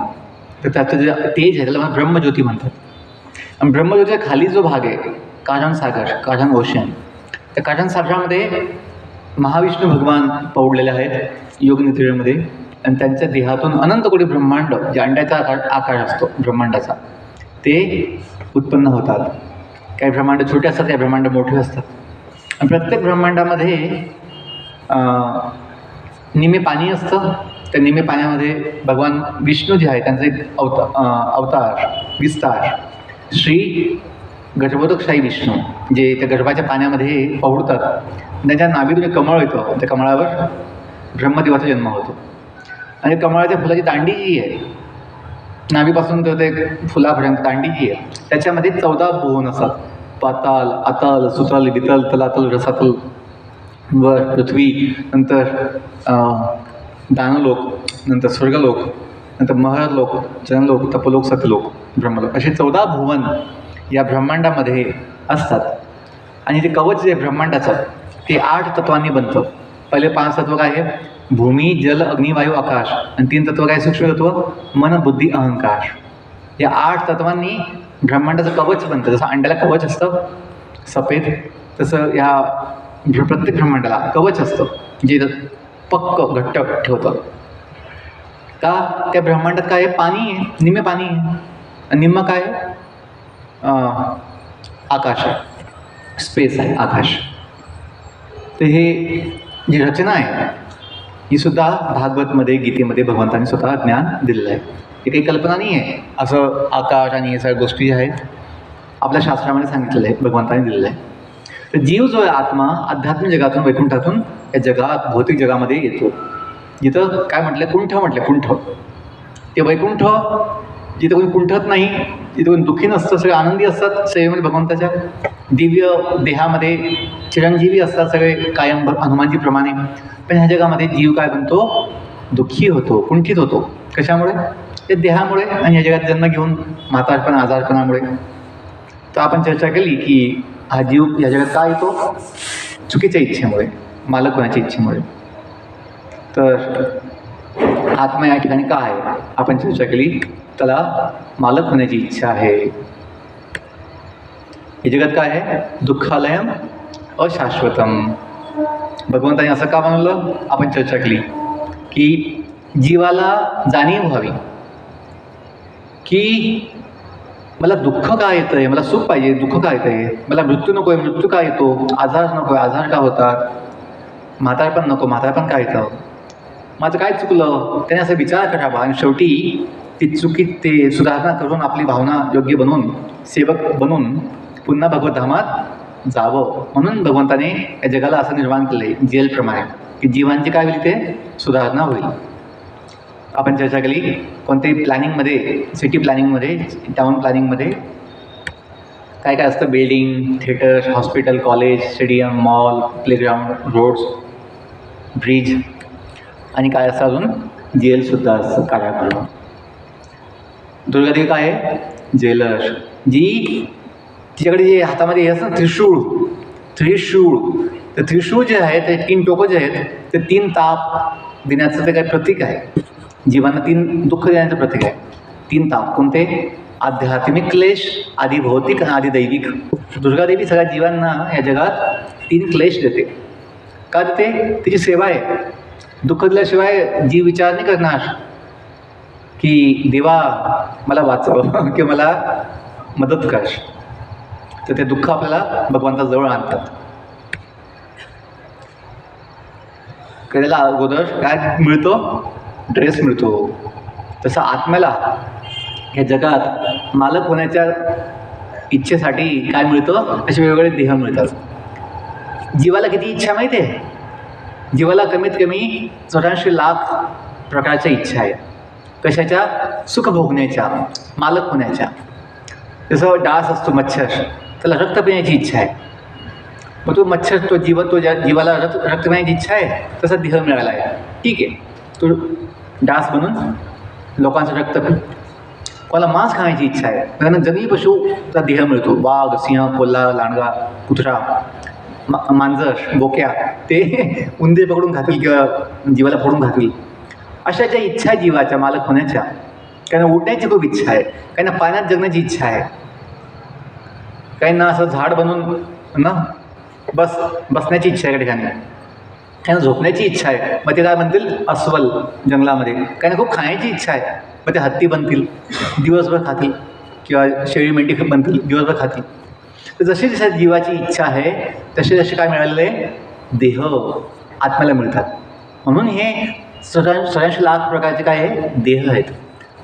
तर त्याचं जे तेज आहे त्याला ब्रह्मज्योती म्हणतात. आणि ब्रह्मज्योतीच्या खाली जो भाग आहे, कारण सागर, कारण ओशन, त्या कारण सागरामध्ये महाविष्णू भगवान पौडलेले आहेत योगनिद्रेमध्ये. आणि त्यांच्या देहातून अनंत कोटी ब्रह्मांड, जे अंड्याचा आकार असतो ब्रह्मांडाचा, ते उत्पन्न होतात. काही ब्रह्मांड छोटे असतात, काही ब्रह्मांड मोठे असतात. आणि प्रत्येक ब्रह्मांडामध्ये निमे पाणी असतं. त्या निमे पाण्यामध्ये भगवान विष्णू जे आहे त्यांचं एक अवतार, विस्तार, श्री गर्भोदकशाही विष्णू, जे त्या गर्भाच्या पाण्यामध्ये पहुडतात. त्यांच्या नाभीतून एक कमळ येतं, त्या कमळावर ब्रह्मदेवाचा जन्म होतो. आणि कमळाच्या फुलाची दांडी जी आहे, नाभीपासून तर ते फुलापर्यंत दांडी जी आहे, त्याच्यामध्ये 14 भुवन असतात. पाताल, अतल, सुतल, वितल, तलातल, रसातल, वर पृथ्वी, नंतर दानलोक, नंतर स्वर्गलोक, नंतर महरलोक, जनलोक, तपलोक, सत्यलोक, ब्रह्मलोक, असे 14 भुवन या ब्रह्मांडामध्ये असतात. आणि ते कवच जे ब्रह्मांडाचं ते 8 तत्वांनी बनतं. पहिले 5 तत्व काय आहे? भूमी, जल, अग्नी, वायू, आकाश. आणि 3 तत्व काय? सूक्ष्म तत्व, मन, बुद्धी, अहंकार. या 8 तत्वांनी ब्रह्मांडाचं कवच बनतं. जसं अंड्याला कवच असतं सफेद, तसं या प्रत्येक ब्रह्मांडाला कवच असतं, जे पक्क घट्ट ठेवतं. का? त्या ब्रह्मांडात काय आहे? पाणी आहे, निम्मे पाणी आहे. आणि निम्म काय आहे? आकाश आहे, स्पेस आहे, आकाश. तर हे जी रचना आहे ही सुद्धा भागवतमध्ये, गीतेमध्ये भगवंतांनी स्वतः ज्ञान दिलेलं आहे. हे काही कल्पना नाही आहे. असं आकाश आणि या सगळ्या गोष्टी ज्या आहेत आपल्या शास्त्रामध्ये सांगितलेलं आहे, भगवंतांनी दिलेलं आहे. तर जीव जो आहे आत्मा आध्यात्मिक जगातून, वैकुंठातून या जगात, भौतिक जगामध्ये येतो. जिथं काय म्हटलं? कुंठ म्हटलं, कुंठ. ते वैकुंठ जिथं कोणी कुंठत नाही, जिथं कोणी दुःखी नसतं, सगळे आनंदी असतात, सेवेमध्ये भगवंताच्या दिव्य देहामध्ये चिरंजीवी असतात सगळे कायम हनुमानजीप्रमाणे. पण ह्या जगामध्ये जीव काय बनतो? दुःखी होतो, कुंठित होतो. कशामुळे? ते देहामुळे आणि ह्या जगात जन्म घेऊन म्हातारपण, आजारपणामुळे. तर आपण चर्चा केली की हा जीव या जगात का येतो? चुकीच्या इच्छेमुळे, मालक होण्याच्या इच्छेमुळे. तर आत्मा या ठिकाणी का आहे? आपण चर्चा केली, त्याला मालक होण्याची इच्छा आहे. हे जगात काय आहे? दुःखालयम अशाश्वतम. भगवंतांनी असं का बनवलं? आपण चर्चा केली की जीवाला जाणीव व्हावी की मला दुःख का येतं आहे, मला सुख पाहिजे, दुःख का येतं आहे, मला मृत्यू नको आहे, मृत्यू का येतो, आजार नको आहे, आजार का होतात, म्हातारपण नको, म्हातारपण का येतं. माझं काय चुकलं, त्याने असं विचार करावा आणि शेवटी ती चुकी ते सुधारणा करून आपली भावना योग्य बनवून सेवक बनून पुन्हा भगवतधामात जावं. म्हणून भगवंताने या जगाला असं निर्माण केलं आहे जेलप्रमाणे, की जीवांची काय होईल ते सुधारणा होईल. आपण चर्चा केली कोणत्याही प्लॅनिंगमध्ये, सिटी प्लॅनिंगमध्ये, टाउन प्लॅनिंगमध्ये काय काय असतं, building, theatre, hospital, college, stadium, mall, playground, roads, bridge आणि काय असतं अजून जेलसुद्धा असतं कारागृह. दुर्गादेवी काय आहे, जेलर, जी तिच्याकडे जे हातामध्ये हे असतं त्रिशूळ, तर त्रिशूळ जे आहे ते 3 टोकं जे आहेत ते 3 ताप देण्याचं ते काय प्रतीक आहे. जीवांना 3 दुःख देण्याचं प्रतीक आहे. 3 ताप कोणते, आध्यात्मिक क्लेश, आधी भौतिक आणि आधी दैविक. दुर्गादेवी सगळ्या जीवांना या जगात 3 क्लेश देते. का देते, तिची सेवा आहे. दुःख दिल्याशिवाय जीव विचार नाही करणार की देवा मला वाचव किंवा मला मदत कर. तर ते दुःख आपल्याला भगवंताजवळ आणतात. कधीला अगोदर काय मिळतो, ड्रेस मिळतो. तसं आत्म्याला या जगात मालक होण्याच्या इच्छेसाठी काय मिळतं, असे वेगवेगळे देह मिळतात. जीवाला किती इच्छा माहिती आहे, जीवाला कमीत कमी 84 लाख प्रकारच्या इच्छा आहे. कशाच्या, सुख भोगण्याच्या, मालक होण्याच्या. जसं डास असतो मच्छर, त्याला रक्त पिण्याची इच्छा आहे. मग तो मच्छर, तो जीवाला रक्त पिण्याची इच्छा आहे, तसा देह मिळाला आहे. ठीक आहे, तो डास बनून लोकांचं रक्त पी. कोणाला मांस खाण्याची इच्छा आहे, त्यांना जंगली पशूचा देह मिळतो. वाघ, सिंह, कोल्हा, लांडगा, कुत्रा, मांजर, बोक्या, ते उंदीर पकडून खातील किंवा जीवाला फोडून खातील. अशा ज्या इच्छा आहे जीवाच्या मालक होण्याच्या, काहींना उडण्याची खूप इच्छा आहे, काहींना पाण्यात जगण्याची इच्छा आहे, काहींना असं झाड बनून ना बसण्याची इच्छा आहे, एका ठिकाणी काहींना झोपण्याची इच्छा आहे. मग ते काय म्हणतील, अस्वल जंगलामध्ये. काहींना खूप खाण्याची इच्छा आहे, मग ते हत्ती बनतील, दिवसभर खातील, किंवा शेळी मेंढी बनतील, दिवसभर खातील. तर जशी जशी जीवाची इच्छा आहे तसे जसे काय मिळालेले देह आत्म्याला मिळतात. म्हणून हे 84 लाख प्रकारचे काय आहे, देह आहेत.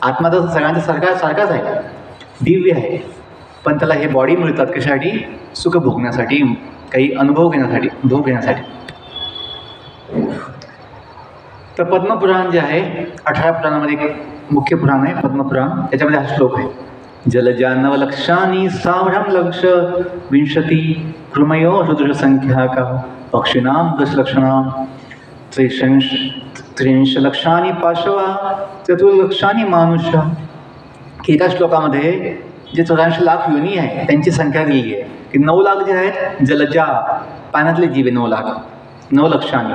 आत्मा तर सगळ्यांचा सारखाच आहे, दिव्य आहे, पण त्याला हे बॉडी मिळतात कशासाठी, सुख भोगण्यासाठी, काही अनुभव घेण्यासाठी, भोग घेण्यासाठी. तर पद्मपुराण जे आहे 18 पुराणामध्ये एक मुख्य पुराण आहे पद्मपुराण. त्याच्यामध्ये हा श्लोक आहे, जलजानवलक्षानी सावरं लक्ष विंशती कृमयो रुद्रसंख्याका पक्षिणां दशलक्षणां 33 लक्षांनी पाशवा 4 मानुष्य. की एका श्लोकामध्ये जे 84 लाख योनी आहे त्यांची संख्या दिली आहे की 9 लाख जे आहेत जलजा, पाण्यातले जीव आहे 9 लाख, 9 लक्षांनी.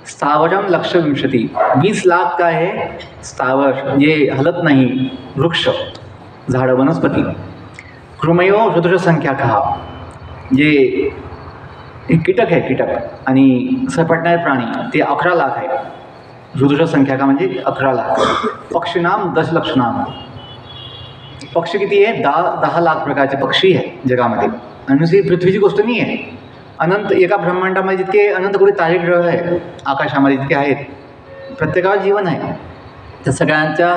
स्थावरम लक्ष विंशती, 20 लाख काय आहे स्थावर, जे हलत नाही, वृक्ष, झाडं, वनस्पती. कृमयो रुद्र संख्या कहा, जे कीटक आहे, कीटक आणि सरपटणारे प्राणी ते 11 लाख आहे. रुद्र संख्या का म्हणजे 11 लाख. पक्षीनाम 10 लक्षणाम, पक्षी किती आहे, 10 लाख प्रकारचे पक्षी आहे जगामध्ये. आणि नुसती पृथ्वीची गोष्ट नाही आहे, अनंत एका ब्रह्मांडामध्ये जितके अनंत कोटी तारे ग्रह आहे आकाशामध्ये जितके आहेत, प्रत्येकावर जीवन आहे. त्या सगळ्यांच्या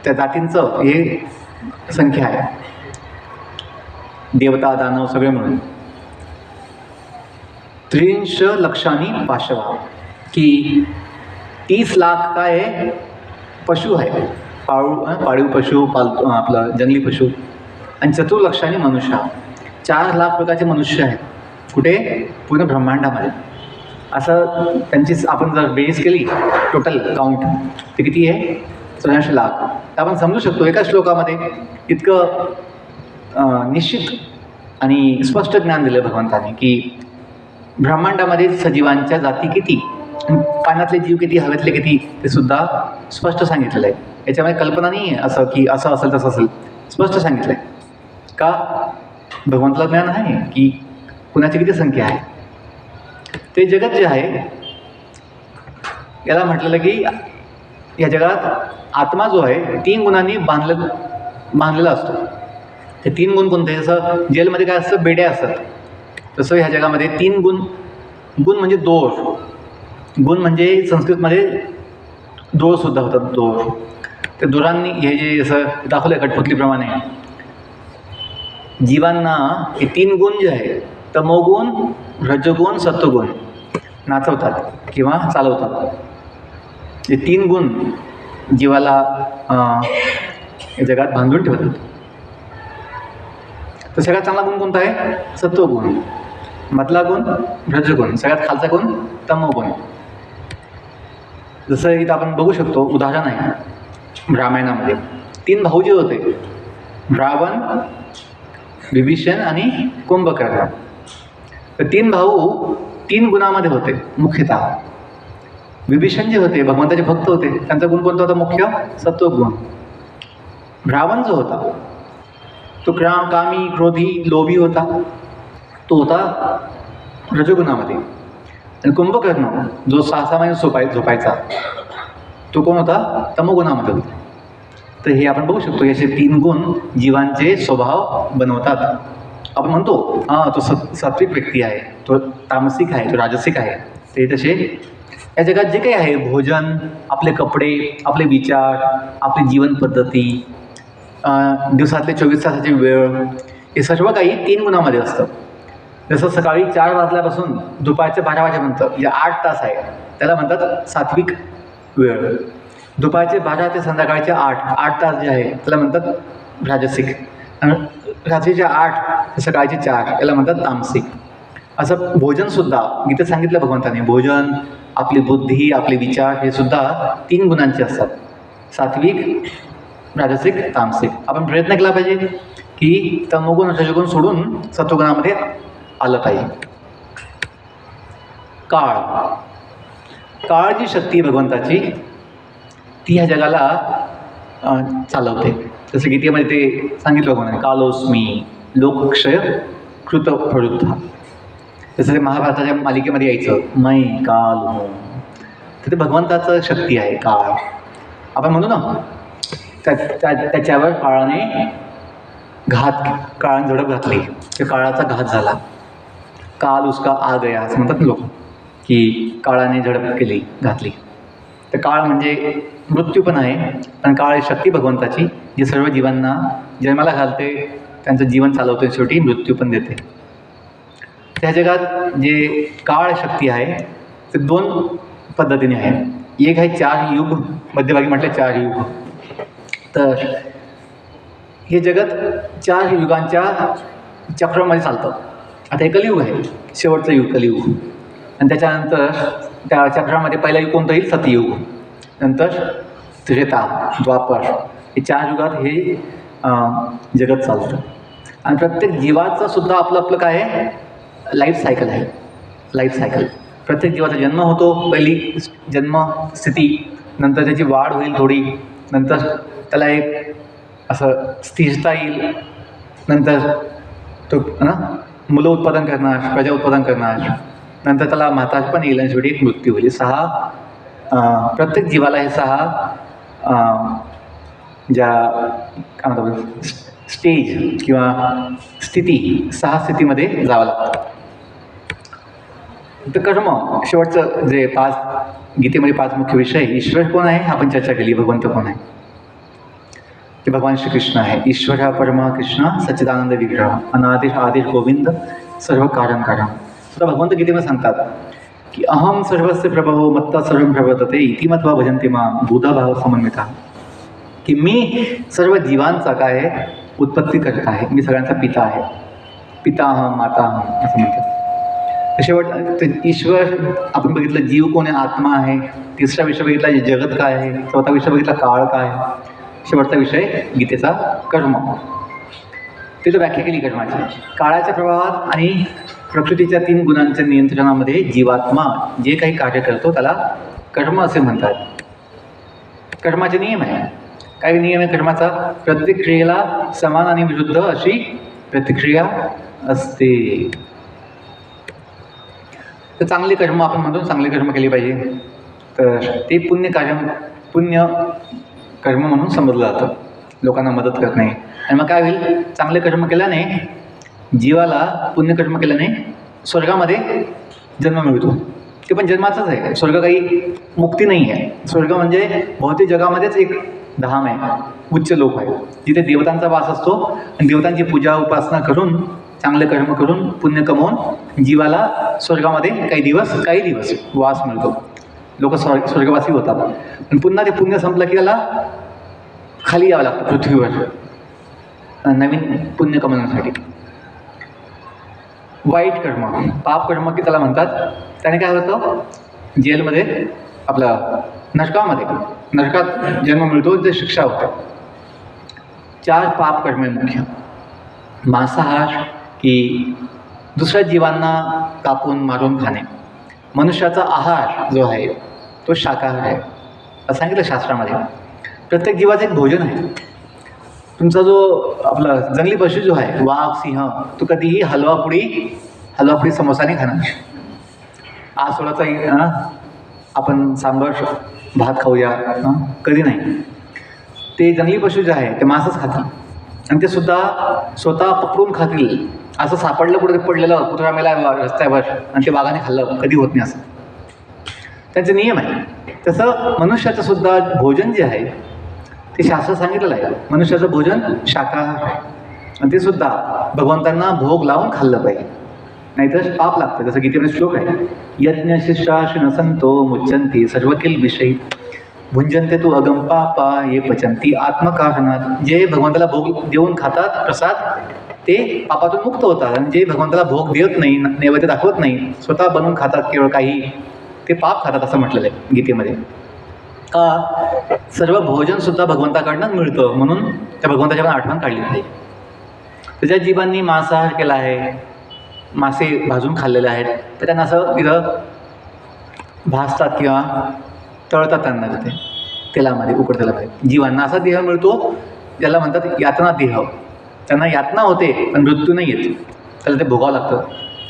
त्या जातींचं हे संख्या आहे, देवता दानव सगळे मिळून 33 लक्षांनी पाशवा. की 30 लाख काय आहे पशु आहे, पाळीव पशु, आपलं जंगली पशु. आणि 4 लक्षांनी मनुष्य, 4 लाख प्रकारचे मनुष्य आहेत. कुठे, पूर्ण ब्रह्मांडामध्ये. असं त्यांची आपण जर बेरीज केली टोटल काउंट ते किती आहे, 84 लाख. तर आपण समजू शकतो एका श्लोकामध्ये इतकं निश्चित आणि स्पष्ट ज्ञान दिलं भगवंताने की ब्रह्मांडामध्ये सजीवांच्या जाती किती, पाण्यातले जीव किती, हवेतले किती, ते सुद्धा स्पष्ट सांगितलेलं आहे. याच्यामध्ये कल्पना नाही आहे असं की असं असेल तसं असेल, स्पष्ट सांगितलं आहे. का, भगवंताला ज्ञान आहे की कुणाची किती संख्या आहे. ते जगत जे आहे याला म्हटलेलं की या जगात आत्मा जो आहे 3 गुणांनी बांधलेला असतो. ते 3 गुण कोणते, जसं जेलमध्ये काय असतं, बेड्या असतात, तसं ह्या जगामध्ये 3 गुण म्हणजे दोष. गुण म्हणजे संस्कृतमध्ये दोरसुद्धा होतात, दोर. त्या दोरांनी हे जे असं दाखवलं आहे कठपुतलीप्रमाणे, जीवांना हे 3 गुण जे आहे, तमोगुण, रजोगुण, सत्वगुण नाचवतात किंवा चालवतात. हे 3 गुण जीवाला या जगात बांधून ठेवतात. तर सगळ्यात चांगला गुण कोणता आहे? सत्वगुण. मधला गुण रजोगुण. सगळ्यात खालचा गुण तमोगुण. जसं इथं आपण बघू शकतो, उदाहरण आहे रामायणामध्ये. 3 भाऊ जे होते, रावण, विभीषण आणि कुंभकर्ण. तर 3 भाऊ 3 गुणामध्ये होते मुख्यतः. विभीषण जे होते भगवंताचे भक्त होते, त्यांचा गुण कोणता होता मुख्य? सत्वगुण. रावण जो होता तो कामी, क्रोधी, लोभी होता, तो होता रजोगुणामध्ये. आणि कुंभकर्ण जो 6 महिने झोपायचा, तो कोण होता? तमोगुणामध्ये होता. तर हे आपण बघू शकतो, याचे 3 गुण जीवांचे स्वभाव बनवतात. आपण म्हणतो हां तो सात्विक व्यक्ती आहे, तो तामसिक आहे, तो राजसिक आहे. ते तसे या जगात जे काही आहे, भोजन, आपले कपडे, आपले विचार, आपली जीवन पद्धती, दिवसातले 24 तासाची वेळ, हे सर्व काही 3 गुणामध्ये असतं. जसं सकाळी 4 वाजल्यापासून दुपारच्या 12 वाजेपर्यंत जे 8 तास आहे, त्याला म्हणतात सात्विक वेळ. दुपारचे 12 ते संध्याकाळचे 8 तास जे आहे, त्याला म्हणतात राजसिक. आणि रात्रीचे 8 ते सकाळचे 4 याला म्हणतात तामसिक. असं भोजनसुद्धा गीतेत सांगितलं भगवंताने, भोजन, आपली बुद्धी, आपले विचार हे सुद्धा 3 गुणांचे असतात, सात्विक, राजसिक, तामसिक. आपण प्रयत्न केला पाहिजे की तमोगुण, रजोगुण सोडून सत्वगुणामध्ये आलं पाहिजे. काळ जी शक्ती आहे भगवंताची, ती ह्या जगाला चालवते. जसं गीतेमध्ये ते सांगितलं भगवंताने, कालोस्मी लोकक्षय कृत प्रवृत्ता. जसं ते महाभारताच्या मालिकेमध्ये यायचं, मै काल हो. तर ते भगवंताचं शक्ती आहे काळ. आपण म्हणू ना त्याच्यावर काळाने झडप घातली, त्या काळाचा घात झाला. काल उसका आ गया असं म्हणतात लोक, की काळाने झडप घातली. तर काळ म्हणजे मृत्यू पण आहे, आणि काळ ही शक्ती भगवंताची, जी सर्व जीवांना जन्माला घालते, त्यांचं जीवन चालवते, शेवटी मृत्यू पण देते. त्या जगात जे काळ शक्ती आहे ते 2 पद्धतीने आहे. एक आहे 4 युग, मध्यभागी म्हटलं 4 युग. तर हे जगत 4 युगांच्या चक्रामध्ये चालतं. आता हे कलियुग आहे, शेवटचं युग कलियुग. आणि त्याच्यानंतर त्या चक्रामध्ये पहिला युग कोणतं येईल? सतयुग. नंतर त्रेता, द्वापर. हे 4 युगात हे जगत चालतं. आणि प्रत्येक जीवाचं सुद्धा आपलं काय आहे? लाईफ सायकल आहे. Life cycle. प्रत्येक जीवाचा जन्म होतो, पहिली जन्मस्थिती, नंतर त्याची वाढ होईल थोडी, नंतर त्याला एक असं स्थिरता येईल, नंतर तो मुलं उत्पादन करणार, प्रजा उत्पादन करणार, नंतर त्याला म्हातारपण येईल, आणि शेवटी एक मृत्यू होईल. 6 प्रत्येक जीवाला हे 6 ज्या काय म्हणतात स्टेज किंवा स्थिती, 6 स्थितीमध्ये जावं लागतं. तर कर्म, शेवटचं जे 5 गीतेमध्ये 5 मुख्य विषय, ईश्वर कोण आहे आपण चर्चा केली, भगवंत कोण आहे ते भगवान श्रीकृष्ण आहे. ईश्वर हा परमा कृष्ण सच्चिदानंद विग्रह, अनादिर आदिर गोविंद सर्व कारण कारण. सुद्धा भगवंत गीतेमध्ये सांगतात की अहम सर्वस्य प्रभवो मत्ता सर्वं प्रवर्तते इति मत्वा भजन्ते मां भूताभाव समन्विता. की मी सर्व जीवांचा काय आहे? उत्पत्ती करत आहे. मी सगळ्यांचा पिता आहे. पिता अहम माता अहम असं म्हणतात. शेवट ईश्वर आपण बघितलं, जीव कोण आहे? आत्मा आहे. तिसरा विषय बघितला जगत काय आहे. चौथा विषय बघितला काळ काय आहे. शेवटचा विषय गीतेचा कर्म. तिथं व्याख्या केली कर्माची. काळाच्या प्रभावात आणि प्रकृतीच्या 3 गुणांच्या नियंत्रणामध्ये जीवात्मा जे काही कार्य करतो त्याला कर्म असे म्हणतात. कर्माचे नियम आहे. काय नियम आहे कर्माचा? प्रत्येक क्रियेला समान आणि विरुद्ध अशी प्रतिक्रिया असते. तर चांगले कर्म आपण म्हणतो, चांगले कर्म केले पाहिजे. तर ते पुण्य कर्म म्हणून समजलं जातं. लोकांना मदत करणे. आणि मग काय होईल? चांगले कर्म केल्याने जीवाला, पुण्यकर्म केल्याने स्वर्गामध्ये जन्म मिळतो. ते पण जन्माचंच आहे. स्वर्ग काही मुक्ती नाही आहे. स्वर्ग म्हणजे भौतिक जगामध्येच एक धाम आहे, उच्च लोक आहे, जिथे देवतांचा वास असतो आणि देवतांची पूजा उपासना करून, चांगले कर्म करून, पुण्य कमवून जीवाला स्वर्गामध्ये काही दिवस वास मिळतो. लोक स्वर्गवासी होतात. आणि पुन्हा ते पुण्य संपलं की त्याला खाली यावं लागतं पृथ्वीवर नवीन पुण्य कमवण्यासाठी. वाईट कर्म, पाप कर्म की त्याला म्हणतात. त्याने काय होतं, जेलमध्ये आपलं नरकात जन्म मिळतो, ते शिक्षा होते. 4 पाप कर्मे मुख्य: मांसाहार, की दुसऱ्या जीवांना कापून मारून खाणे. मनुष्याचा आहार जो आहे तो शाकाहार आहे असं सांगितलं शास्त्रामध्ये. प्रत्येक जीवाचं एक भोजन आहे. तुमचा जो आपला जंगली पशु जो आहे, वाघ, सिंह, तो कधीही हलवापुडी समोसा नाही खाणार. आज थोडासा आपण सांबर भात खाऊया, कधी नाही. ते जंगली पशु जे आहे ते मांसच खातील आणि ते सुद्धा स्वतः पकडून खातील. असं सापडलं कुठे पडलेलं कुत्रा मेला रस्त्यावर आणि ते वाघाने खाल्लं, कधी होत नाही असं. त्यांचे नियम आहे. तसं मनुष्याचं सुद्धा भोजन जे आहे ते शास्त्र सांगितलेलं आहे. मनुष्याचं भोजन शाकाहार आहे आणि ते सुद्धा भगवंतांना भोग लावून खाल्लं पाहिजे, नाहीतर पाप लागतं. जसं गीतेमध्ये श्लोक आहे, यज्ञ शिष्टाशिन संतो मुच्यंती सर्वकिल विषयी भुंजनते तू अगम पापा ये पचंती आत्मकारणात. जे भगवंताला भोग देऊन खातात प्रसाद, ते पापातून मुक्त होतात. आणि जे भगवंताला भोग देत नाही, नैवेद्य दाखवत नाही, स्वतः बनवून खातात केवळ काही, ते पाप खातात असं म्हटलेलं आहे गीतेमध्ये. का सर्व भोजनसुद्धा भगवंताकडनं मिळतं, म्हणून त्या भगवंताच्या पण आठवण काढली पाहिजे. तर ज्या जीवांनी मांसाहार केला आहे, मासे भाजून खाल्लेले आहेत, तर त्यांना असं तिथं भाजतात किंवा तळतात त्यांना तिथे तेलामध्ये, उकड तेलामध्ये. जीवांना असा देह मिळतो ज्याला म्हणतात यातना देह. त्यांना यातना होते पण मृत्यू नाही येत, त्याला ते भोगावं लागतं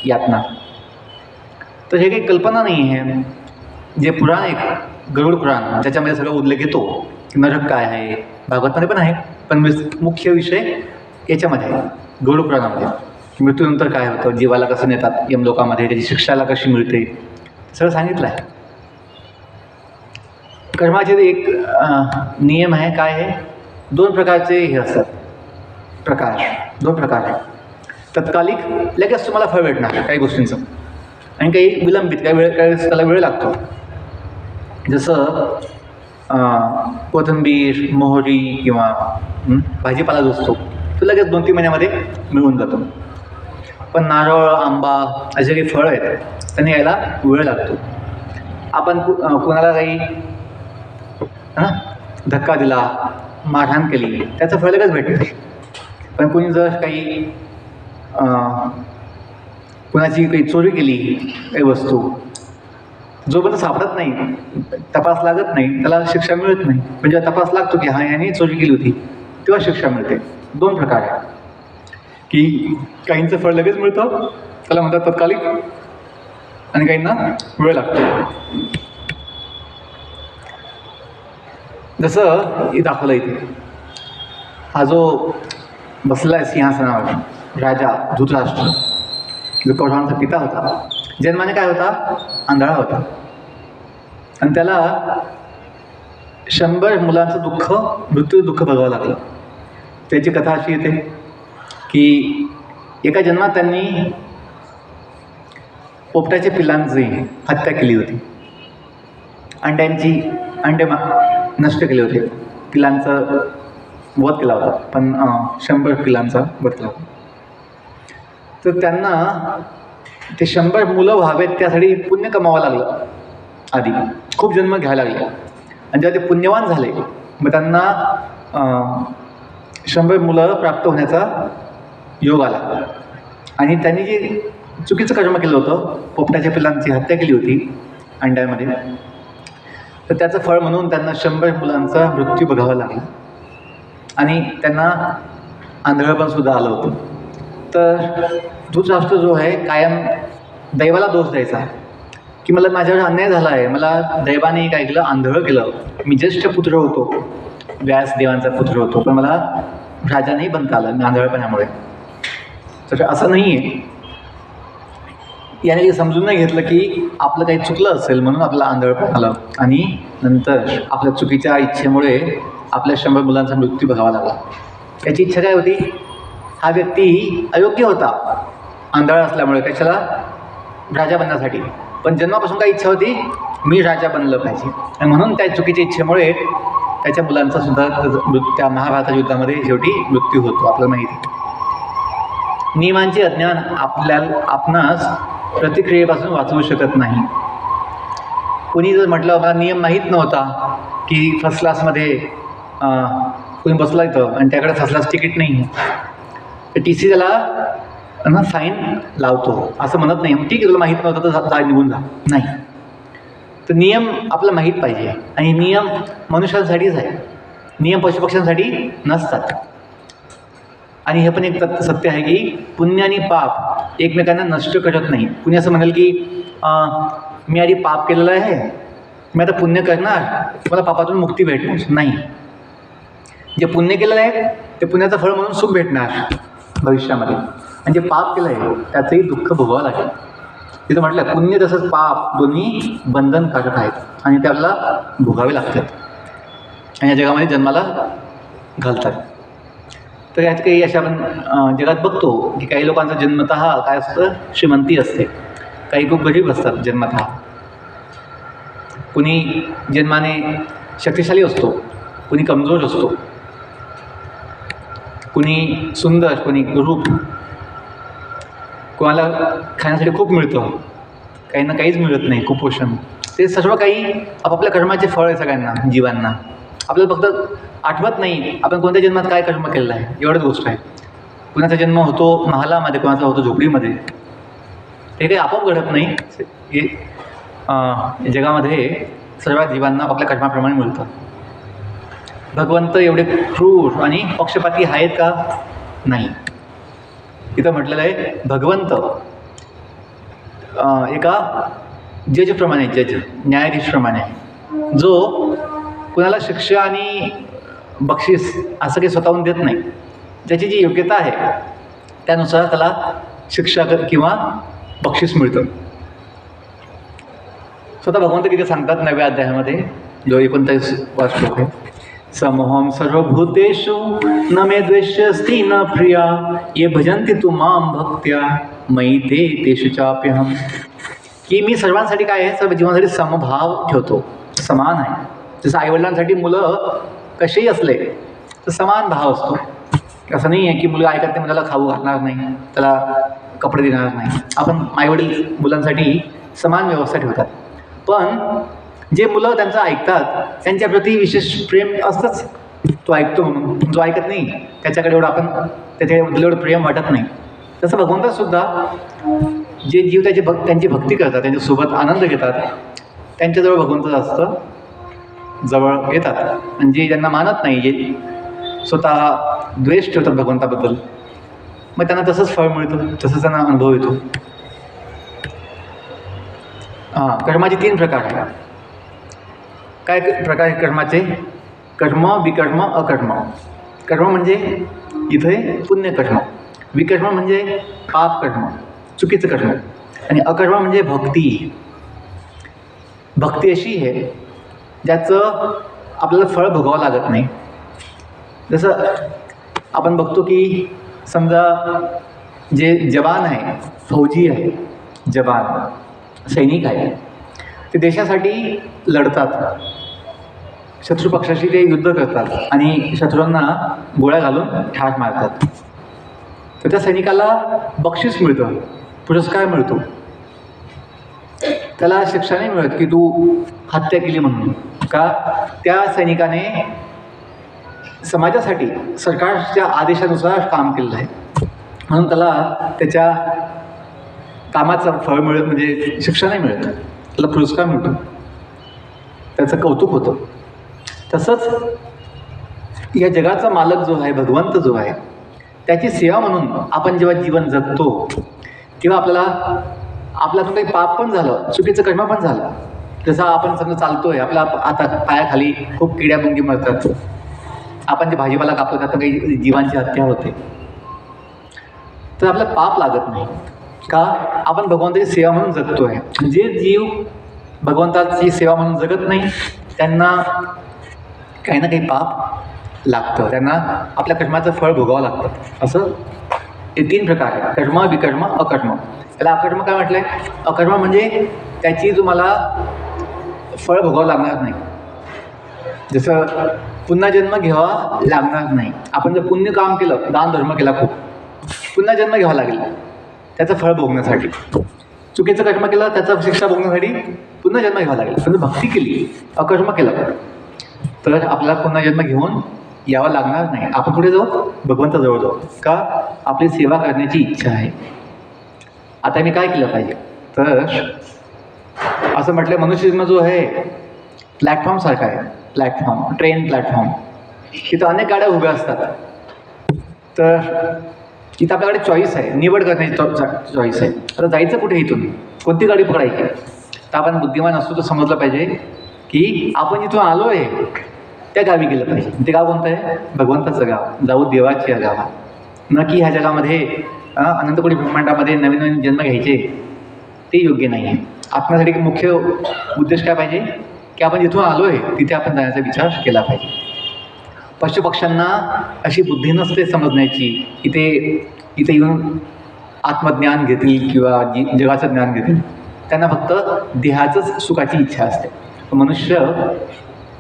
यातना. तर हे काही कल्पना नाही आहे. जे पुराण एक गरुड पुराण, त्याच्यामध्ये सगळं उल्लेख येतो की नरक काय आहे, भागवतमध्ये पण आहे, पण मुख्य विषय याच्यामध्ये आहे गरुड पुराणामध्ये. मृत्यूनंतर काय होतं, जीवाला कसं नेतात यमलोकामध्ये, त्याची शिक्षाला कशी मिळते, सगळं सांगितलं आहे. कर्माचे एक नियम आहे. काय आहे, 2 प्रकारचे हे असतात प्रकार, 2 प्रकार आहेत. तत्कालिक लगेच तुम्हाला फळ भेटणार काही गोष्टींचं, आणि काही विलंबित, काही त्याला वेळ लागतो. जसं कोथिंबीर, मोहरी किंवा भाजीपाला जो असतो तो लगेच 2-3 महिन्यामध्ये मिळून जातो. पण नारळ, आंबा असे काही फळं आहेत त्यांनी यायला वेळ लागतो. आपण कोणाला काही धक्का दिला, मारहाण केली, त्याचं फळ लगेच भेटते. पण कोणी जर काही कोणाची काही चोरी केली, काही वस्तू, जोपर्यंत सापडत नाही, तपास लागत नाही, त्याला शिक्षा मिळत नाही. म्हणजे तपास लागतो की हा याने चोरी केली होती, तेव्हा शिक्षा मिळते. 2 प्रकार आहे की काहींचं फळ लगेच मिळतं, त्याला म्हणतात तत्कालिक, आणि काहींना वेळ लागतो. जसं दाखवलं इथे, हा जो बसला आहे सिंहासनावर राजा धृतराष्ट्र, जो कौरवांचा पिता होता, जन्माने काय होता, आंधळा होता. आणि त्याला 100 मुलांचं दुःख, मृत्यू दुःख बघावं लागलं. त्याची कथा अशी येते की एका जन्मात त्यांनी पोपटाच्या पिल्लांची हत्या केली होती, अंडे नष्ट केले होते, पिलांचा वध केला होता, पण 100 पिलांचा वध केला होता. तर त्यांना ते 100 मुलं व्हावेत त्यासाठी पुण्य कमावं लागलं. आधी खूप जन्म घ्यायला लागले, आणि जेव्हा ते पुण्यवान झाले मग त्यांना 100 मुलं प्राप्त होण्याचा योग आला. आणि त्यांनी जे चुकीचं कर्म केलं होतं, पोपटाच्या पिलांची हत्या केली होती अंड्यामध्ये, तर त्याचं फळ म्हणून त्यांना 100 मुलांचा मृत्यू बघावा लागला. आणि त्यांना आंधळेपण सुद्धा आलं होतं. तर धृतराष्ट्र जो आहे कायम दैवाला दोष द्यायचा की मला माझ्यावर अन्याय झाला आहे, मला दैवाने काय केलं, आंधळं केलं. मी ज्येष्ठ पुत्र होतो, व्यासदेवांचा पुत्र होतो, पण मला राजा नाही बनता आलं मी आंधळेपणामुळे. तर असं नाही आहे. याने हे समजून नाही घेतलं की आपलं काही चुकलं असेल म्हणून आपलं आंधळपण आलं आणि नंतर आपल्या चुकीच्या इच्छेमुळे आपल्या 100 मुलांचा मृत्यू बघावा लागला. याची इच्छा काय होती? हा व्यक्ती अयोग्य होता आंधळ असल्यामुळे, कशाला? राजा बनण्यासाठी. पण जन्मापासून काय इच्छा होती? मी राजा बनलं पाहिजे. आणि म्हणून त्या चुकीच्या इच्छेमुळे त्याच्या मुलांचा सुद्धा त्या महाभारत युद्धामध्ये शेवटी मृत्यू होतो. आपल्याला माहिती आहे. नियमांचे अज्ञान आपणास प्रतिक्रियेपासून वाचवू शकत नाही. कोणी जर म्हटलं मला नियम माहीत नव्हता की फर्स्ट क्लासमध्ये कोणी बसला इथं आणि त्याकडे फर्स्ट क्लास तिकीट नाही, तर TC त्याला फाईन लावतो. असं म्हणत नाही ठीक आहे तुला माहीत नव्हतं तर जा निघून जा, नाही. तर नियम आपल्याला माहीत पाहिजे आणि नियम मनुष्यांसाठीच आहे. नियम पशुपक्ष्यांसाठी नसतात. आणि हे पण एक सत्य आहे की पुण्य आणि पाप एकमेकांना नष्ट करत नाही. कुणी असं म्हणाल की मी आधी पाप केलेलं आहे, मी आता पुण्य करणार, मला पापातून मुक्ती भेटणार नाही. जे पुण्य केलेलं आहे ते पुण्याचं फळ म्हणून सुख भेटणार भविष्यामध्ये, आणि जे पाप केलं आहे त्याचंही दुःख भोगावं लागेल. तिथं म्हटलं पुण्य तसंच पाप दोन्ही बंधनकारक आहेत आणि त्याला भोगावे लागतात आणि या जगामध्ये जन्माला घालतात. तर यात काही अशा आपण जगात बघतो की काही लोकांचा जन्मतः काय असतं? श्रीमंती असते. काही खूप गरीब असतात जन्मतः. कुणी जन्माने शक्तिशाली असतो, कुणी कमजोर असतो, कुणी सुंदर, कुणी रूप. कोणाला खाण्यासाठी खूप मिळतं, काहींना काहीच मिळत नाही, कुपोषण. ते सर्व काही आपापल्या कर्माचे फळ आहे सगळ्यांना, जीवांना. आपल्याला फक्त आठवत नाही आपण कोणत्या जन्मात काय कर्म केलेलं आहे, एवढंच गोष्ट आहे. कुणाचा जन्म होतो महालामध्ये, कुणाचा होतो झोपडीमध्ये. हे काही आपोआप घडत नाही. हे जगामध्ये सर्व जीवांना आपल्या कर्माप्रमाणे मिळतं. भगवंत एवढे क्रूर आणि पक्षपाती आहेत का? नाही. इथं म्हटलेलं आहे भगवंत एका जजप्रमाणे, न्यायाधीशप्रमाणे, जो कुणाला शिक्षा आणि बक्षीस असं काही स्वतःहून देत नाही. ज्याची जी योग्यता आहे त्यानुसार त्याला शिक्षा किंवा बक्षीस मिळतं. स्वतः भगवंत किती सांगतात 9व्या अध्यायामध्ये, जो 29वा श्लोक आहे, समोहम सर्वभूतेषु न मे द्वेष्यस्ति न प्रिया ये भजन्ति तु मां भक्त्या मयि ते तेषु चाप्यहम. की मी सर्वांसाठी काय आहे? सर्व जीवांसाठी समभाव ठेवतो, समान आहे. जसं आईवडिलांसाठी मुलं कसेही असले तर समान भाव असतो. असं नाही आहे की मुलं ऐकत नाही त्याला खाऊ घालणार नाही, त्याला कपडे देणार नाही. आपण आईवडील मुलांसाठी समान व्यवस्था ठेवतात. पण जे मुलं त्यांचं ऐकतात त्यांच्याप्रती विशेष प्रेम असतंच. तो ऐकतो म्हणून, जो ऐकत नाही त्याच्याकडे एवढं आपण त्याच्याबद्दल एवढं प्रेम वाटत नाही. तसं भगवंतासुद्धा जे जीव त्यांची भक्ती करतात, त्यांच्यासोबत आनंद घेतात, त्यांच्याजवळ भगवंत जास्त जवळ येतात. आणि जे ज्यांना मानत नाही, जे स्वतः द्वेष ठेवतात भगवंताबद्दल, मग त्यांना तसंच फळ मिळतं, तसंच त्यांना अनुभव येतो. कर्माचे 3 प्रकार आहेत. काय प्रकार आहेत कर्माचे? कर्म, विकर्म, अकर्म. कर्म म्हणजे इथे पुण्यकर्म, विकर्म म्हणजे पाप कर्म, चुकीचं कर्म, आणि अकर्म म्हणजे भक्ती. भक्ती अशी आहे ज्याचं आपल्याला फळ भोगावं लागत नाही. जसं आपण बघतो की समजा जे जवान आहे, फौजी आहे, जवान सैनिक आहे, ते देशासाठी लढतात, शत्रुपक्षाशी ते युद्ध करतात आणि शत्रूंना गोळ्या घालून ठार मारतात. तर त्या सैनिकाला बक्षीस मिळतं, पुरस्कार मिळतो. त्याला शिक्षा नाही मिळत की तू हत्या केली म्हणून. का? त्या सैनिकाने समाजासाठी सरकारच्या आदेशानुसार काम केलेलं आहे म्हणून त्याला त्याच्या कामाचं फळ मिळत, म्हणजे शिक्षा नाही मिळत, त्याला पुरस्कार मिळतो, त्याचं कौतुक होतं. तसंच या जगाचा मालक जो आहे, भगवंत जो आहे, त्याची सेवा म्हणून आपण जेव्हा जीवन जगतो तेव्हा आपल्यातून काही पाप पण झालं, चुकीचं कर्म पण झालं. जसं आपण समजा चालतोय, आपला आता पायाखाली खूप किड्यामुंगी मरतात, आपण जे भाजीपाला कापतो त्यात काही जीवांची हत्या होते, तर आपलं पाप लागत नाही. का आपण भगवंताची सेवा म्हणून जगतोय. जे जीव भगवंताची सेवा म्हणून जगत नाही त्यांना काही ना काही पाप लागतं, त्यांना आपल्या कर्माचं फळ भोगावं लागतं. असं हे 3 प्रकार आहेत: कर्म, विकर्म, अकर्म. त्याला अकर्म काय म्हटलं आहे? अकर्म म्हणजे त्याची तुम्हाला फळ भोगावं लागणार नाही. जसं पुन्हा जन्म घ्यावा लागणार नाही. आपण जर पुण्य काम केलं, दान धर्म केला खूप, पुन्हा जन्म घ्यावा लागेल त्याचं फळ भोगण्यासाठी. चुकीचं कर्म केलं त्याचा शिक्षा भोगण्यासाठी पुन्हा जन्म घ्यावा लागेल. पण भक्ती केली, अकर्म केलं, तर आपल्याला पुन्हा जन्म घेऊन यावं लागणार नाही. आपण पुढे जाऊ, भगवंताजवळ जाऊ. का? आपली सेवा करण्याची इच्छा आहे. आता मी काय केलं पाहिजे? तर असं म्हटलं, मनुष्यजन्म जो आहे प्लॅटफॉर्मसारखा आहे. Platform, train platform. तिथं अनेक गाड्या उभ्या असतात. तर इथं आपल्याकडे चॉईस आहे, निवड करण्याची चॉईस आहे. आता जायचं कुठे इथून, कोणती गाडी पकडायची? तर आपण बुद्धिमान असतो तर समजलं पाहिजे की आपण जिथून आलो आहे त्या गावी गेलं पाहिजे. ते गाव कोणतं आहे? भगवंताचं गाव. जाऊ देवाच्या गावा. न की ह्या जगामध्ये अनंतकोटी ब्रह्मांडामध्ये नवीन नवीन जन्म घ्यायचे, ते योग्य नाही आहे. आपल्यासाठी मुख्य उद्देश काय पाहिजे की आपण जिथून आलो आहे तिथे आपण जाण्याचा विचार केला पाहिजे. पशुपक्ष्यांना अशी बुद्धी नसते समजण्याची इथे येऊन आत्मज्ञान घेतील किंवा जगाचं ज्ञान घेतील. त्यांना फक्त देहाचंच सुखाची इच्छा असते. मनुष्य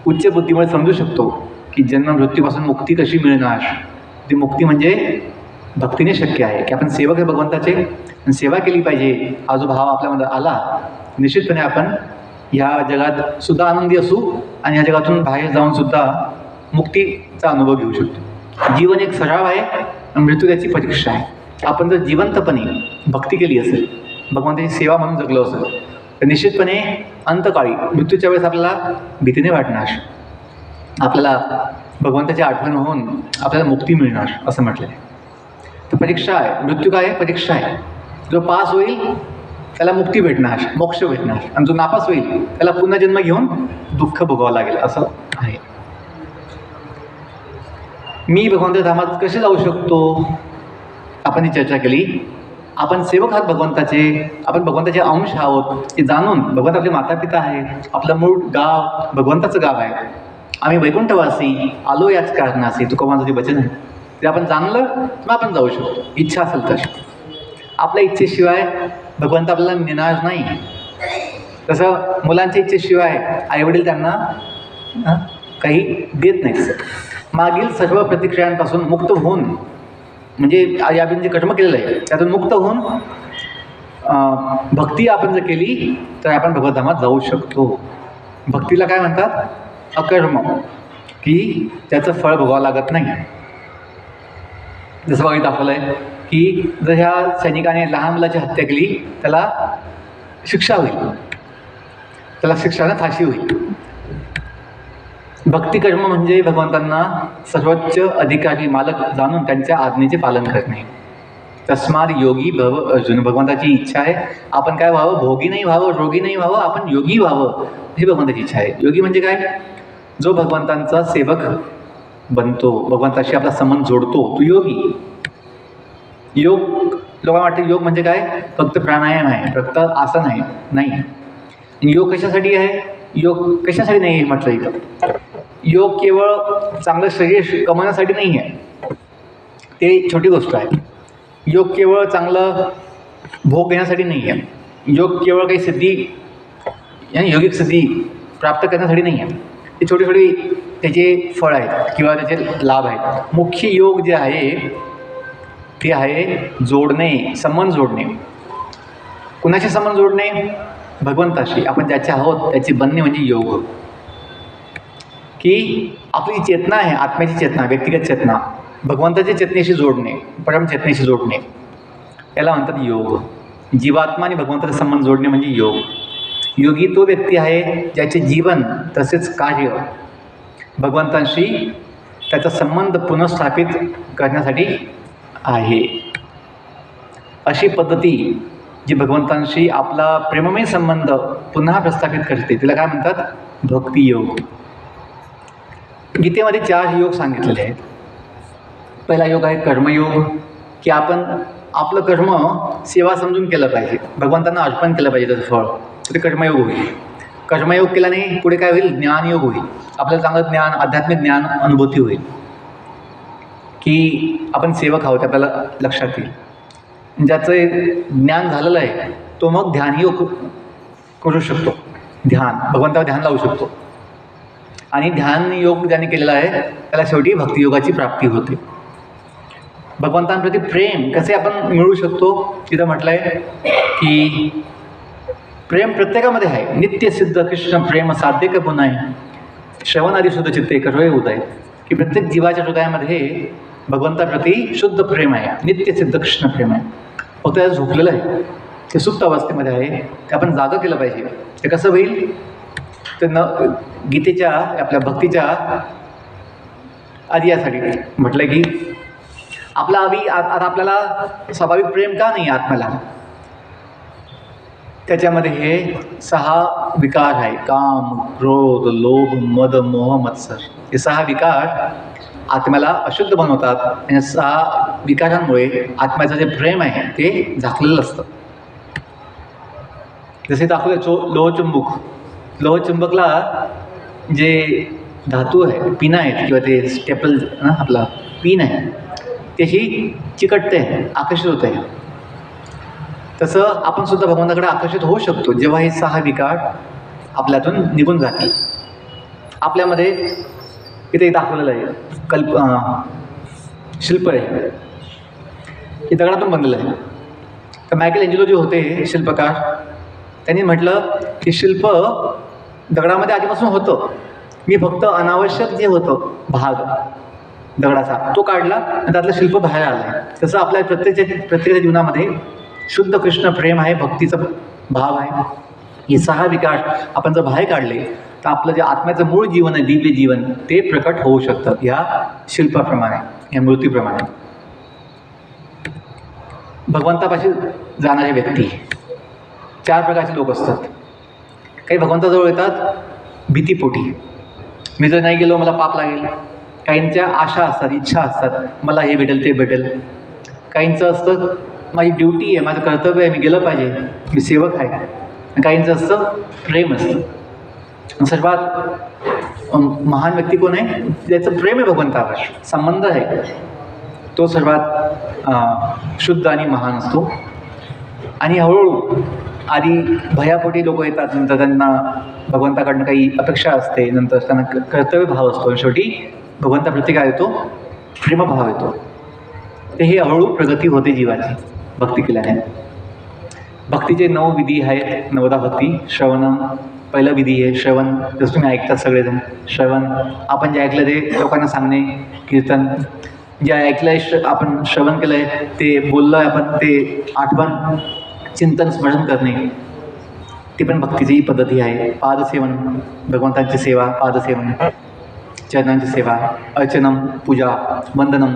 उच्च बुद्धीमुळे समजू शकतो की जन्म मृत्यूपासून मुक्ती कशी मिळणार. ती मुक्ती म्हणजे भक्तीने शक्य आहे की आपण सेवक आहे भगवंताचे, सेवा केली पाहिजे. हा जो भाव आपल्यामध्ये आला, निश्चितपणे आपण ह्या जगात सुद्धा आनंदी असू आणि ह्या जगातून बाहेर जाऊन सुद्धा मुक्तीचा अनुभव घेऊ शकतो. जीवन एक सराव आहे आणि मृत्यू त्याची परीक्षा आहे. आपण जर जिवंतपणे भक्ती केली असेल, भगवंताची सेवा म्हणून जगलो असेल, तर निश्चितपणे अंतकाळी मृत्यूच्या वेळेस आपल्याला भीतीने वाटणार, आपल्याला भगवंताची आठवण होऊन आपल्याला मुक्ती मिळणार असं म्हटलं आहे. तर परीक्षा आहे. मृत्यू काय आहे? परीक्षा आहे. जो पास होईल त्याला मुक्ती भेटणार, मोक्ष भेटणार, आणि जो नापास होईल त्याला पुन्हा जन्म घेऊन दुःख भोगावं लागेल असं आहे. मी भगवंत धामात कसे जाऊ शकतो? आपण ही चर्चा केली. आपण सेवक आहात भगवंताचे, आपण भगवंताचे अंश आहोत हे जाणून, भगवंत आपले माता पिता आहे, आपलं मूळ गाव भगवंताचं गाव आहे, आम्ही वैकुंठवासी आलो याच कारणासी, तुकोबांचं जे वचन आहे ते आपण जाणलं मग आपण जाऊ शकतो, इच्छा असेल तर. आपल्या इच्छेशिवाय भगवंत आपल्याला नेणार नाही. तसं मुलांच्या इच्छेशिवाय आईवडील त्यांना काही देत नाहीत. मागील सर्व प्रतिक्रियांपासून मुक्त होऊन, म्हणजे आपण जे कर्म केलेलं आहे त्यातून मुक्त होऊन भक्ती आपण जर केली तर आपण भगवतधामात जाऊ शकतो. भक्तीला काय म्हणतात? अकर्म, की त्याचं फळ भोगावं लागत नाही. जसं बघितलं दाखवलं आहे की जर ह्या सैनिकाने लहान मुलाची हत्या केली त्याला शिक्षा होईल, त्याला शिक्षाने फाशी होईल. भक्तिकर्म म्हणजे भगवंतांना सर्वोच्च अधिकारी मालक जाणून त्यांच्या आज्ञेचे पालन करणे. तस्मात योगी भव अर्जुन. भगवंताची इच्छा आहे आपण काय व्हावं? भोगी नाही व्हावं, रोगी नाही व्हावं, आपण योगी व्हावं ही भगवंताची इच्छा आहे. योगी म्हणजे काय? जो भगवंतांचा सेवक बनतो, भगवंताशी आपला संबंध जोडतो, तो योगी. योग, लोकांना वाटतं योग म्हणजे काय? फक्त प्राणायाम आहे, फक्त आसन आहे. नाही. योग कशासाठी आहे? योग कशासाठी नाही आहे म्हटलं इथं. योग केवळ चांगलं शरीर कमवण्यासाठी नाही आहे, ते छोटी गोष्ट आहे. योग केवळ चांगलं भोग घेण्यासाठी नाही आहे. योग केवळ काही सिद्धी, योगिक सिद्धी प्राप्त करण्यासाठी नाही आहे. ते छोटी छोटी त्याचे फळ आहेत किंवा त्याचे लाभ आहेत. मुख्य योग जे आहे ते आहे जोडणे, संबंध जोडणे. कुणाशी संबंध जोडणे? भगवंताशी. आपण ज्याचे आहोत त्याचे बनणे म्हणजे योग. की आपली चेतना आहे, आत्म्याची चेतना, व्यक्तिगत चेतना, भगवंताच्या चेतनेशी जोडणे, परमचेतनेशी जोडणे, याला म्हणतात योग. जीवात्मा आणि भगवंताचा संबंध जोडणे म्हणजे योग. योगी तो व्यक्ती आहे ज्याचे जीवन तसेच कार्य भगवंतांशी त्याचा संबंध पुनर्स्थापित करण्यासाठी आहे. अशी पद्धती जी भगवंतांशी आपला प्रेममय संबंध पुन्हा प्रस्थापित करते तिला काय म्हणतात? भक्तियोग. गीतेमध्ये 4 योग सांगितलेले आहेत. पहिला योग आहे कर्मयोग, की आपण आपलं कर्म सेवा समजून केलं पाहिजे, भगवंतांना अर्पण केलं पाहिजे त्याचं फळ, तर ते कर्मयोग होईल. कर्मयोग केल्याने पुढे काय होईल, ज्ञानयोग होईल. आपल्याला चांगलं ज्ञान, आध्यात्मिक ज्ञान अनुभूती होईल की आपण सेवक आहोत, आपल्याला लक्षात येईल. ज्याचं ज्ञान झालेलं आहे तो मग ध्यानयोग करू शकतो, ध्यान, भगवंतावर ध्यान लावू शकतो. आणि ध्यान योग ज्याने केलेला आहे त्याला शेवटी भक्तियोगाची प्राप्ती होते. भगवंतांप्रती प्रेम कसे आपण मिळवू शकतो, तिथं म्हटलं आहे की प्रेम प्रत्येकामध्ये आहे. नित्यसिद्ध कृष्ण प्रेम साध्य का पुन्हा आहे, श्रवणादी शुद्ध चित्ते करोय उदय, की प्रत्येक जीवाच्या हृदयामध्ये भगवंताप्रती शुद्ध प्रेम आहे, नित्यसिद्ध कृष्ण प्रेम आहे. फक्त त्याला झोपलेलं आहे, ते सुप्त अवस्थेमध्ये आहे, ते आपण जागं केलं पाहिजे. ते कसं होईल, तर गीतेच्या आपल्या भक्तीच्या आधी यासाठी म्हटलं की आपला आता आपल्याला स्वाभाविक प्रेम का नाही आत्म्याला, त्याच्यामध्ये हे 6 विकार आहे, काम, क्रोध, लोभ, मद, मोह, मत्सर. हे 6 विकार आत्म्याला अशुद्ध बनवतात. आणि 6 विकारांमुळे आत्म्याचं जे प्रेम आहे ते झाकलेलं असतं. जसे दाखवले लोहचुंबकला जे धातू आहे, पिन आहेत किंवा ते स्टेपल आपला पिन आहे, त्याची चिकटते, आकर्षित होते. तसं आपण सुद्धा भगवंताकडे आकर्षित होऊ शकतो जेव्हा हे 6 विकार आपल्यातून निघून जातील. आपल्यामध्ये इथे दाखवलेलं आहे शिल्प आहे, हे दगडातून बनलेलं आहे. तर मायकेल एंजेलो जे होते शिल्पकार, त्यांनी म्हटलं की शिल्प दगडामध्ये आधीपासून होतं, मी फक्त अनावश्यक जे होतं भाग दगडाचा तो काढला आणि त्यातलं शिल्प बाहेर आलं आहे. तसं आपल्या प्रत्येक जीवनामध्ये शुद्ध कृष्ण प्रेम आहे, भक्तीचा भाव आहे. हे 6 विकार आपण जर बाहेर काढले तर आपलं जे आत्म्याचं मूळ जीवन आहे, दिव्य जीवन, ते प्रकट होऊ शकतं या शिल्पाप्रमाणे, या मूर्तीप्रमाणे. भगवंतापाशी जाणारे व्यक्ती 4 प्रकारचे लोक असतात. काही भगवंताजवळ येतात भीतीपोटी, मी जर नाही गेलो मला पाप लागेल. काहींच्या आशा असतात, इच्छा असतात, मला हे भेटेल ते भेटेल. काहींचं असतं माझी ड्युटी आहे, माझं कर्तव्य आहे, मी गेलं पाहिजे, मी सेवक आहे. काहींचं असतं प्रेम असतं. सर्वात महान व्यक्ती कोण आहे, ज्याचं प्रेम आहे भगवंतावर, संबंध आहे, तो सर्वात शुद्ध आणि महान असतो. आणि हळूहळू आधी भयापोटी लोक येतात, नंतर त्यांना भगवंताकडनं काही अपेक्षा असते, नंतर त्यांना कर्तव्य भाव असतो, शेवटी भगवंताप्रती काय येतो, प्रेमभाव येतो. ते हे हळूहळू प्रगती होते जीवाची भक्ती केल्याने. भक्तीचे 9 विधी आहेत, 9दा भक्ती. श्रवणम पहिला विधी आहे श्रवण, जसं तुम्ही ऐकतात सगळेजण. श्रवण आपण जे ऐकलं ते लोकांना सांगणे, कीर्तन जे ऐकलं आपण श्रवण केलं आहे ते बोललं आहे आपण, ते आठवण, चिंतन, स्मरण करणे, ती पण भक्तीची पद्धती आहे. पादसेवन, भगवंतांची सेवा, पादसेवन, चरणांची सेवा, अर्चनम, पूजा, वंदनम,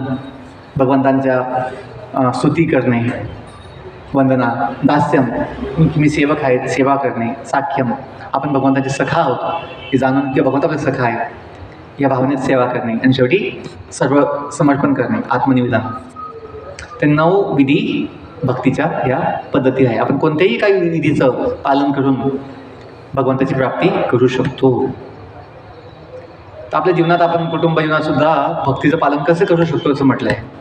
भगवंतांच्या स्तुती करणे, वंदना, दास्यम, तुम्ही सेवक आहेत, सेवा करणे, साख्यम, आपण भगवंताचे सखा आहोत हे जाणून किंवा भगवंताचे सखा आहे या भावनेत सेवा करणे, आणि शेवटी सर्व समर्पण करणे, आत्मनिवेदन. ते 9 विधी भक्तीच्या या पद्धती आहे. आपण कोणत्याही काही विधीचं पालन करून भगवंताची प्राप्ती करू शकतो. तर आपल्या जीवनात आपण कुटुंब जीवनातसुद्धा भक्तीचं पालन कसं करू शकतो असं म्हटलं आहे.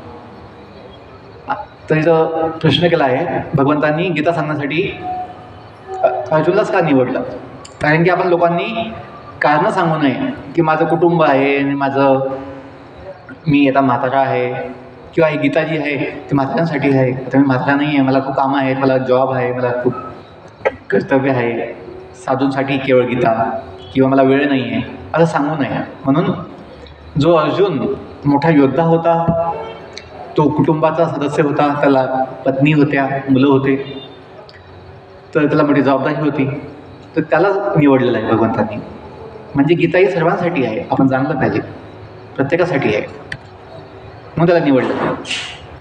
तर इथं प्रश्न केला आहे, भगवंतांनी गीता सांगण्यासाठी अर्जुनलाच का निवडलं. कारण की आपण लोकांनी कारणं सांगू नये की माझं कुटुंब आहे आणि मी आता म्हातारा आहे, किंवा ही गीता जी आहे ती म्हाताऱ्यांसाठी आहे, आता मी म्हातारा नाही आहे, मला खूप कामं आहेत, मला जॉब आहे, मला खूप कर्तव्य आहे, साधूंसाठी केवळ गीता, किंवा मला वेळ नाही आहे, असं सांगू नये. म्हणून जो अर्जुन मोठा योद्धा होता, तो कुटुंबाचा सदस्य होता, त्याला पत्नी होत्या, मुलं होते, तर त्याला मोठी जबाबदारी होती, तर त्याला निवडलेलं आहे भगवंतांनी. म्हणजे गीता ही सर्वांसाठी आहे, आपण जाणलं पाहिजे, प्रत्येकासाठी आहे, म्हणून त्याला निवडलं.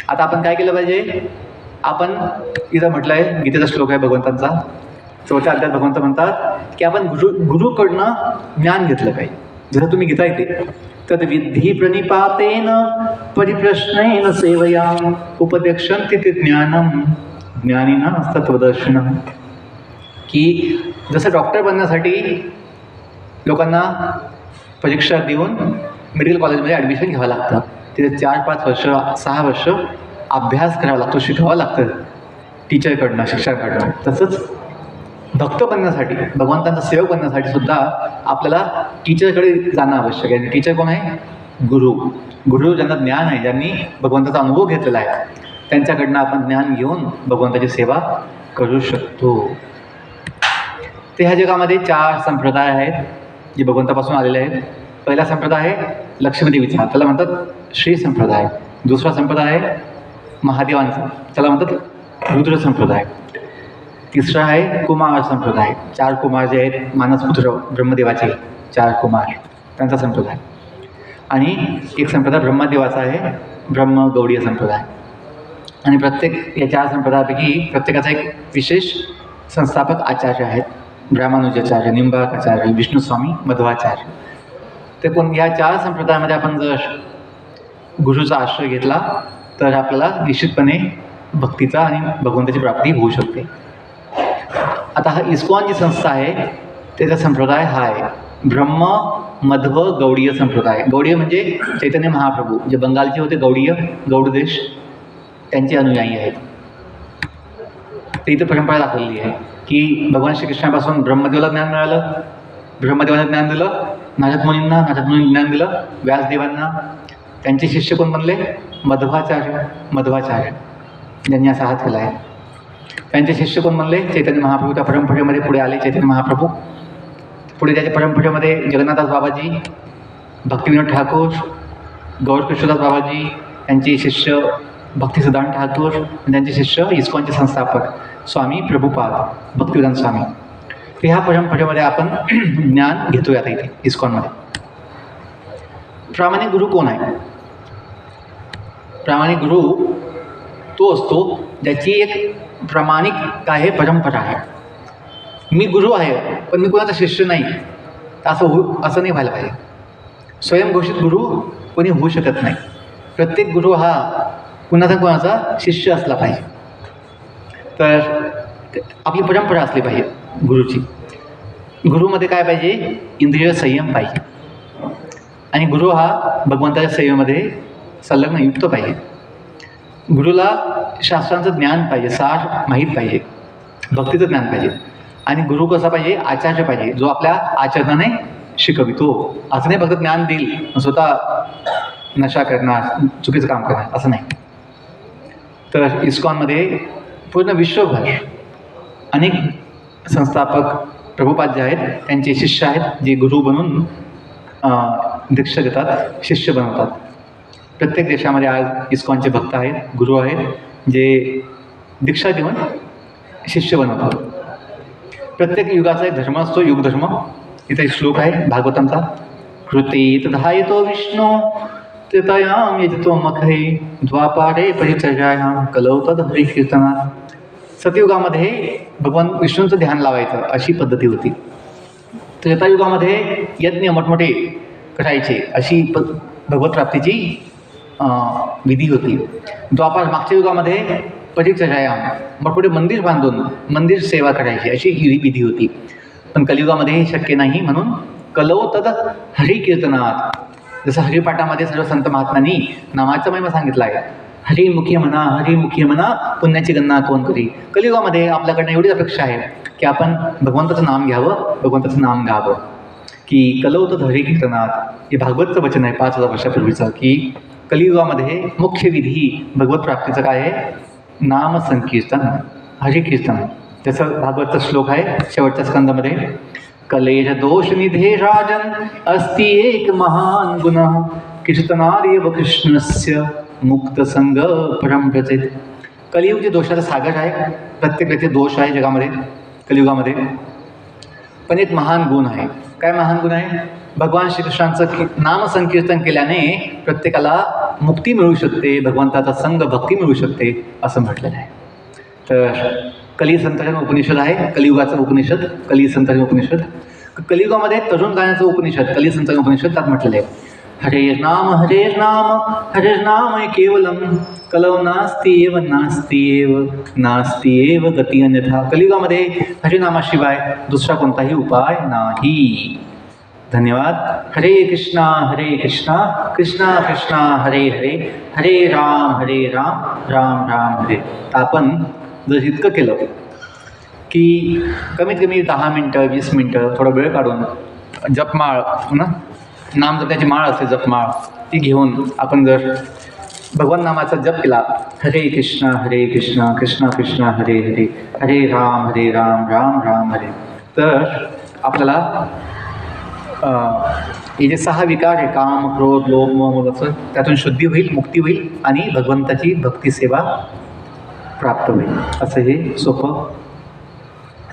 आता आपण काय केलं पाहिजे, आपण इथं म्हटलं आहे, गीतेचा श्लोक आहे भगवंतांचा, 4थ्या अध्यायात भगवंत म्हणतात की आपण गुरुकडनं ज्ञान घेतलं पाहिजे. जसं तुम्ही घेता येते तद विद्धी प्रणिपातेन परिप्रश्नेन सेवया उपदेक्षन्ति ते ज्ञानम ज्ञानिना तत्वदर्शनम. की जसं डॉक्टर बनण्यासाठी लोकांना परीक्षा देऊन मेडिकल कॉलेजमध्ये ॲडमिशन घ्यावं लागतं, तिथे 4-5 वर्ष 6 वर्ष अभ्यास करावा लागतो, शिकावं लागतं टीचरकडनं शिक्षकाकडनं. तसंच भक्त बनण्यासाठी भगवंतांचा सेवक बनण्यासाठी सुद्धा आपल्याला टीचरकडे जाणं आवश्यक आहे. टीचर कोण आहे? गुरु. गुरु ज्यांना ज्ञान आहे, ज्यांनी भगवंताचा अनुभव घेतलेला आहे, त्यांच्याकडनं आपण ज्ञान घेऊन भगवंताची सेवा करू शकतो. ते ह्या जगामध्ये 4 संप्रदाय आहेत जे भगवंतापासून आलेले आहेत. पहिला संप्रदाय आहे लक्ष्मीदेवीचा, त्याला म्हणतात श्री संप्रदाय. दुसरा संप्रदाय आहे महादेवांचा, त्याला म्हणतात रुद्र संप्रदाय. तिसरा आहे कुमार संप्रदाय, 4 कुमार जे आहेत मानसपुत्र ब्रह्मदेवाचे 4 कुमार, त्यांचा संप्रदाय. आणि एक संप्रदाय ब्रह्मदेवाचा आहे ब्रह्मगौडीय संप्रदाय. आणि प्रत्येक या 4 संप्रदायापैकी प्रत्येकाचा एक विशेष संस्थापक आचार्य आहेत. रामानुजाचार्य, निंबाळकाचार्य, विष्णुस्वामी, मध्वाचार्य. ते पण या 4 संप्रदायामध्ये आपण जर गुरुचा आश्रय घेतला तर आपल्याला निश्चितपणे भक्तीचा आणि भगवंताची प्राप्ती होऊ शकते. आता हा इस्कॉन जी संस्था आहे त्याचा संप्रदाय हा आहे ब्रह्म मध्व गौडीय संप्रदाय. गौडीय म्हणजे चैतन्य महाप्रभू जे बंगालचे होते, गौडीय गौड देश, त्यांचे अनुयायी आहेत. ते इथं परंपरा दाखवलेली आहे की भगवान श्रीकृष्णापासून ब्रह्मदेवाला ज्ञान मिळालं, ब्रह्मदेवाला ज्ञान दिलं, नारद मुनींना ज्ञान दिलं, व्यासदेवांना. त्यांचे शिष्य कोण बनले? मध्वाचार्य ज्यांनी असा हात केला आहे. त्यांचे शिष्य कोण बनले? चैतन्य महाप्रभू. त्या परंपरेमध्ये पुढे आले चैतन्य महाप्रभू. पुढे त्याच्या परंपरेमध्ये जगन्नाथदास बाबाजी, भक्तिविनोद ठाकूर, गौरकृष्णदास बाबाजी, त्यांचे शिष्य भक्तिसिद्धांत ठाकूर, त्यांचे शिष्य इस्कॉनचे संस्थापक स्वामी प्रभुपाद भक्तिवेदांत स्वामी. ते ह्या परंपरेमध्ये आपण ज्ञान घेतोय आता इथे इस्कॉनमध्ये. प्रामाणिक गुरु कोण आहे? प्रामाणिक गुरु तो असतो ज्याची एक प्रामाणिक काय आहे परंपरा आहे. मी गुरु आहे पण मी कोणाचा शिष्य नाही, असं नाही व्हायला पाहिजे. स्वयंघोषित गुरु कोणी होऊ शकत नाही. प्रत्येक गुरु हा कोणाचा शिष्य असला पाहिजे. तर आपली परंपरा असली पाहिजे गुरुची. गुरुमध्ये काय पाहिजे? इंद्रिय संयम पाहिजे. आणि गुरु हा भगवंताच्या सेवेमध्ये संलग्न युक्त पाहिजे. गुरुला शास्त्रांचं ज्ञान पाहिजे, सार माहीत पाहिजे, भक्तीचं ज्ञान पाहिजे. आणि गुरु कसा पाहिजे? आचार्य पाहिजे, जो आपल्या आचरणाने शिकवितो. असं नाही फक्त ज्ञान देईल स्वतः नशा करणार, चुकीचं काम करणार, असं नाही. तर इस्कॉनमध्ये पूर्ण विश्वभर अनेक संस्थापक प्रभुपाद जे आहेत त्यांचे शिष्य आहेत जे गुरु बनून दीक्षा देतात, शिष्य बनवतात. प्रत्येक देशामध्ये आज इस्कॉनचे भक्त आहेत, गुरु आहेत जे दीक्षा देऊन शिष्य बनवतात. प्रत्येक युगाचा एक धर्म असतो, युगधर्म. इथे एक श्लोक आहे भागवतांचा, कृते तथायतो विष्णू त्रेतायाम यजतो मखे द्वापारे परिचर्यायाम कलौ तद हरिकीर्तनात. सतयुगामध्ये भगवान विष्णूंचं ध्यान लावायचं अशी पद्धती होती. त्रेतायुगामध्ये यज्ञ मोठमोठे करायचे अशी भगवत प्राप्तीची विधी होती. द्वापार मागच्या युगामध्ये परिचर्यायाम मोठमोठे मंदिर बांधून मंदिर सेवा करायची अशी विधी होती. पण कलियुगामध्ये हे शक्य नाही, म्हणून कलौ तद हरिकीर्तनात. जसं हरिपाठामध्ये सर्व संत महात्म्यांनी नामाचा महिमा सांगितला आहे. हरिमुखी म्हणा, हरिमुखी म्हणा, पुण्याची गणना कोण करी. कलियुगामध्ये आपल्याकडनं एवढीच अपेक्षा आहे की आपण भगवंताचं नाम घ्यावं, भगवंताचं नाम गावं. की कलौ तद हरिकीर्तनात हे भागवतचं वचन आहे 5000 वर्षापूर्वीचं, की कलियुगामध्ये मुख्य विधी भगवत प्राप्तीचं काय आहे? नाम संकीर्तन, हरिकीर्तन. त्याचं भागवतचा श्लोक आहे शेवटच्या स्कंदामध्ये, कलेज दोष निधे राजन अस्ति एक महान गुण कीर्तनादेव कृष्णस्य मुक्त संग परम प्रचेत. कलियुग जे दोषाचा सागर आहे, प्रत्येक व्यक्ती दोष आहे जगामध्ये कलियुगामध्ये. पण एक महान गुण आहे. काय महान गुण आहे? भगवान श्रीकृष्णांचं नाम संकीर्तन केल्याने प्रत्येकाला मुक्ती मिळू शकते, भगवंताचा संग भक्ती मिळू शकते असं म्हटलेलं आहे. तर कलिसंतरण उपनिषद आहे, कलियुगाचं उपनिषद कलिसंतरण उपनिषद. कलियुगामध्ये तरुण गाण्याचं उपनिषद कलिसंच उपनिषद त्यात म्हटलेलं आहे, हरे नाम केवलम कलौ नास्तीएव नास्तीएव गती अन्यथा. कलियुगामध्ये हरिनामाशिवाय दुसरा कोणताही उपाय नाही. धन्यवाद. हरे कृष्णा कृष्णा कृष्णा हरे हरे, हरे राम राम राम हरे. तर आपण जर इतकं केलं की कमीत कमी 10 मिनटं 20 मिनटं थोडा वेळ काढून जपमाळ ना, नाम जपण्याची माळ असते जपमाळ, ती घेऊन आपण जर भगवान नामाचा जप केला, हरे कृष्णा कृष्णा कृष्णा हरे हरे, हरे राम राम राम हरे, तर आपल्याला हे जे 6 विकार आहे काम क्रोध लोभ मोह मद, त्यातून शुद्धी होईल, मुक्ती होईल आणि भगवंताची भक्तिसेवा प्राप्त होईल. असं हे सोपं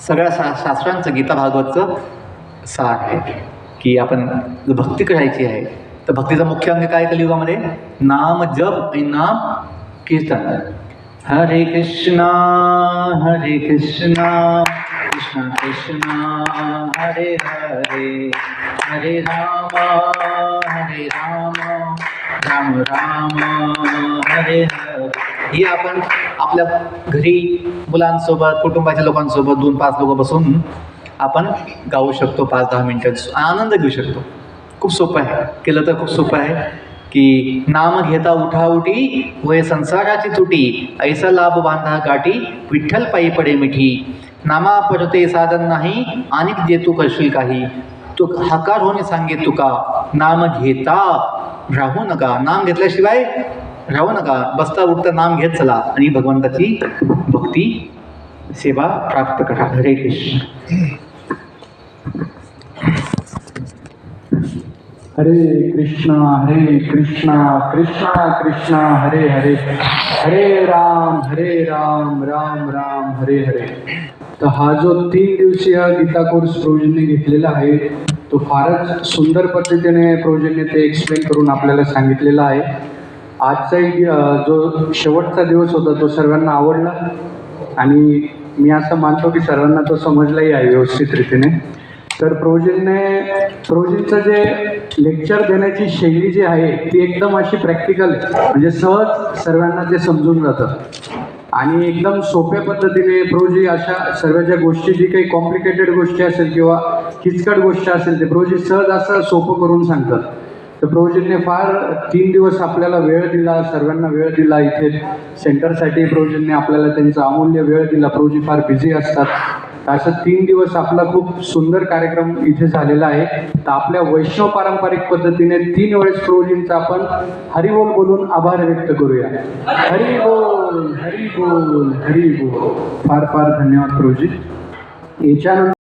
सगळ्या शास्त्रांचं गीता भागवतचं सार आहे की आपण जर भक्ती करायची आहे तर भक्तीचा मुख्य अंग काय कलियुगामध्ये? नाम जप आणि नाम कीर्तन. हरे कृष्णा कृष्णा कृष्णा हरे हरे, हरे राम राम राम हरे हरे. ही आपण आपल्या घरी मुलांसोबत कुटुंबाच्या लोकांसोबत 2-5 लोक बसून आपण गाऊ शकतो. 5-10 मिनटं आनंद घेऊ शकतो. खूप सोपं आहे, केलं तर खूप सोपं आहे की नाम घेता उठाउठी वय संसाराची तुटी, ऐसा लाभ बांधा गाठी विठ्ठल पायी पडे मिठी, नामा परते साधन नाही आणि जे तू करशील काही, तू हाकार होणे सांगे तुका, नाम घेता राहू नका. नाम घेतल्याशिवाय राहू नका, बसता उठता नाम घेत चला आणि भगवंताची भक्ती सेवा प्राप्त करा. हरे कृष्ण. हरे कृष्णा कृष्णा कृष्णा हरे हरे, हरे राम राम राम हरे हरे. तर हा जो 3 दिवसीय गीता कोर्स प्रोजनने घेतलेला आहे तो फारच सुंदर पद्धतीने प्रोजनने ते एक्सप्लेन करून आपल्याला सांगितलेला आहे. आजचाही जो शेवटचा दिवस होता तो सर्वांना आवडला आणि मी असं मानतो की सर्वांना तो समजलाही आहे व्यवस्थित रीतीने. तर प्रोजिनचं जे लेक्चर देण्याची शैली जी आहे ती एकदम अशी प्रॅक्टिकल म्हणजे सहज सर्वांना ते समजून जातं आणि एकदम सोप्या पद्धतीने प्रोजी अशा सर्व ज्या गोष्टी जी काही कॉम्प्लिकेटेड गोष्टी असेल किंवा किचकट गोष्ट असेल ते प्रोजी सहज असं सोपं करून सांगतात. तर प्रोजीने फार 3 दिवस आपल्याला वेळ दिला, सर्वांना वेळ दिला. इथे सेंटरसाठी प्रोजीने आपल्याला त्यांचा अमूल्य वेळ दिला. प्रोजी फार बिझी असतात. तर असं 3 दिवस आपला खूप सुंदर कार्यक्रम इथे झालेला आहे. तर आपल्या वैष्णव पारंपरिक पद्धतीने 3 वेळेस प्रोजींचा आपण हरिबोल बोलून आभार व्यक्त करूया. हरी बोल हरी बोल हरी बोल. फार फार धन्यवाद प्रोजी. याच्यानंतर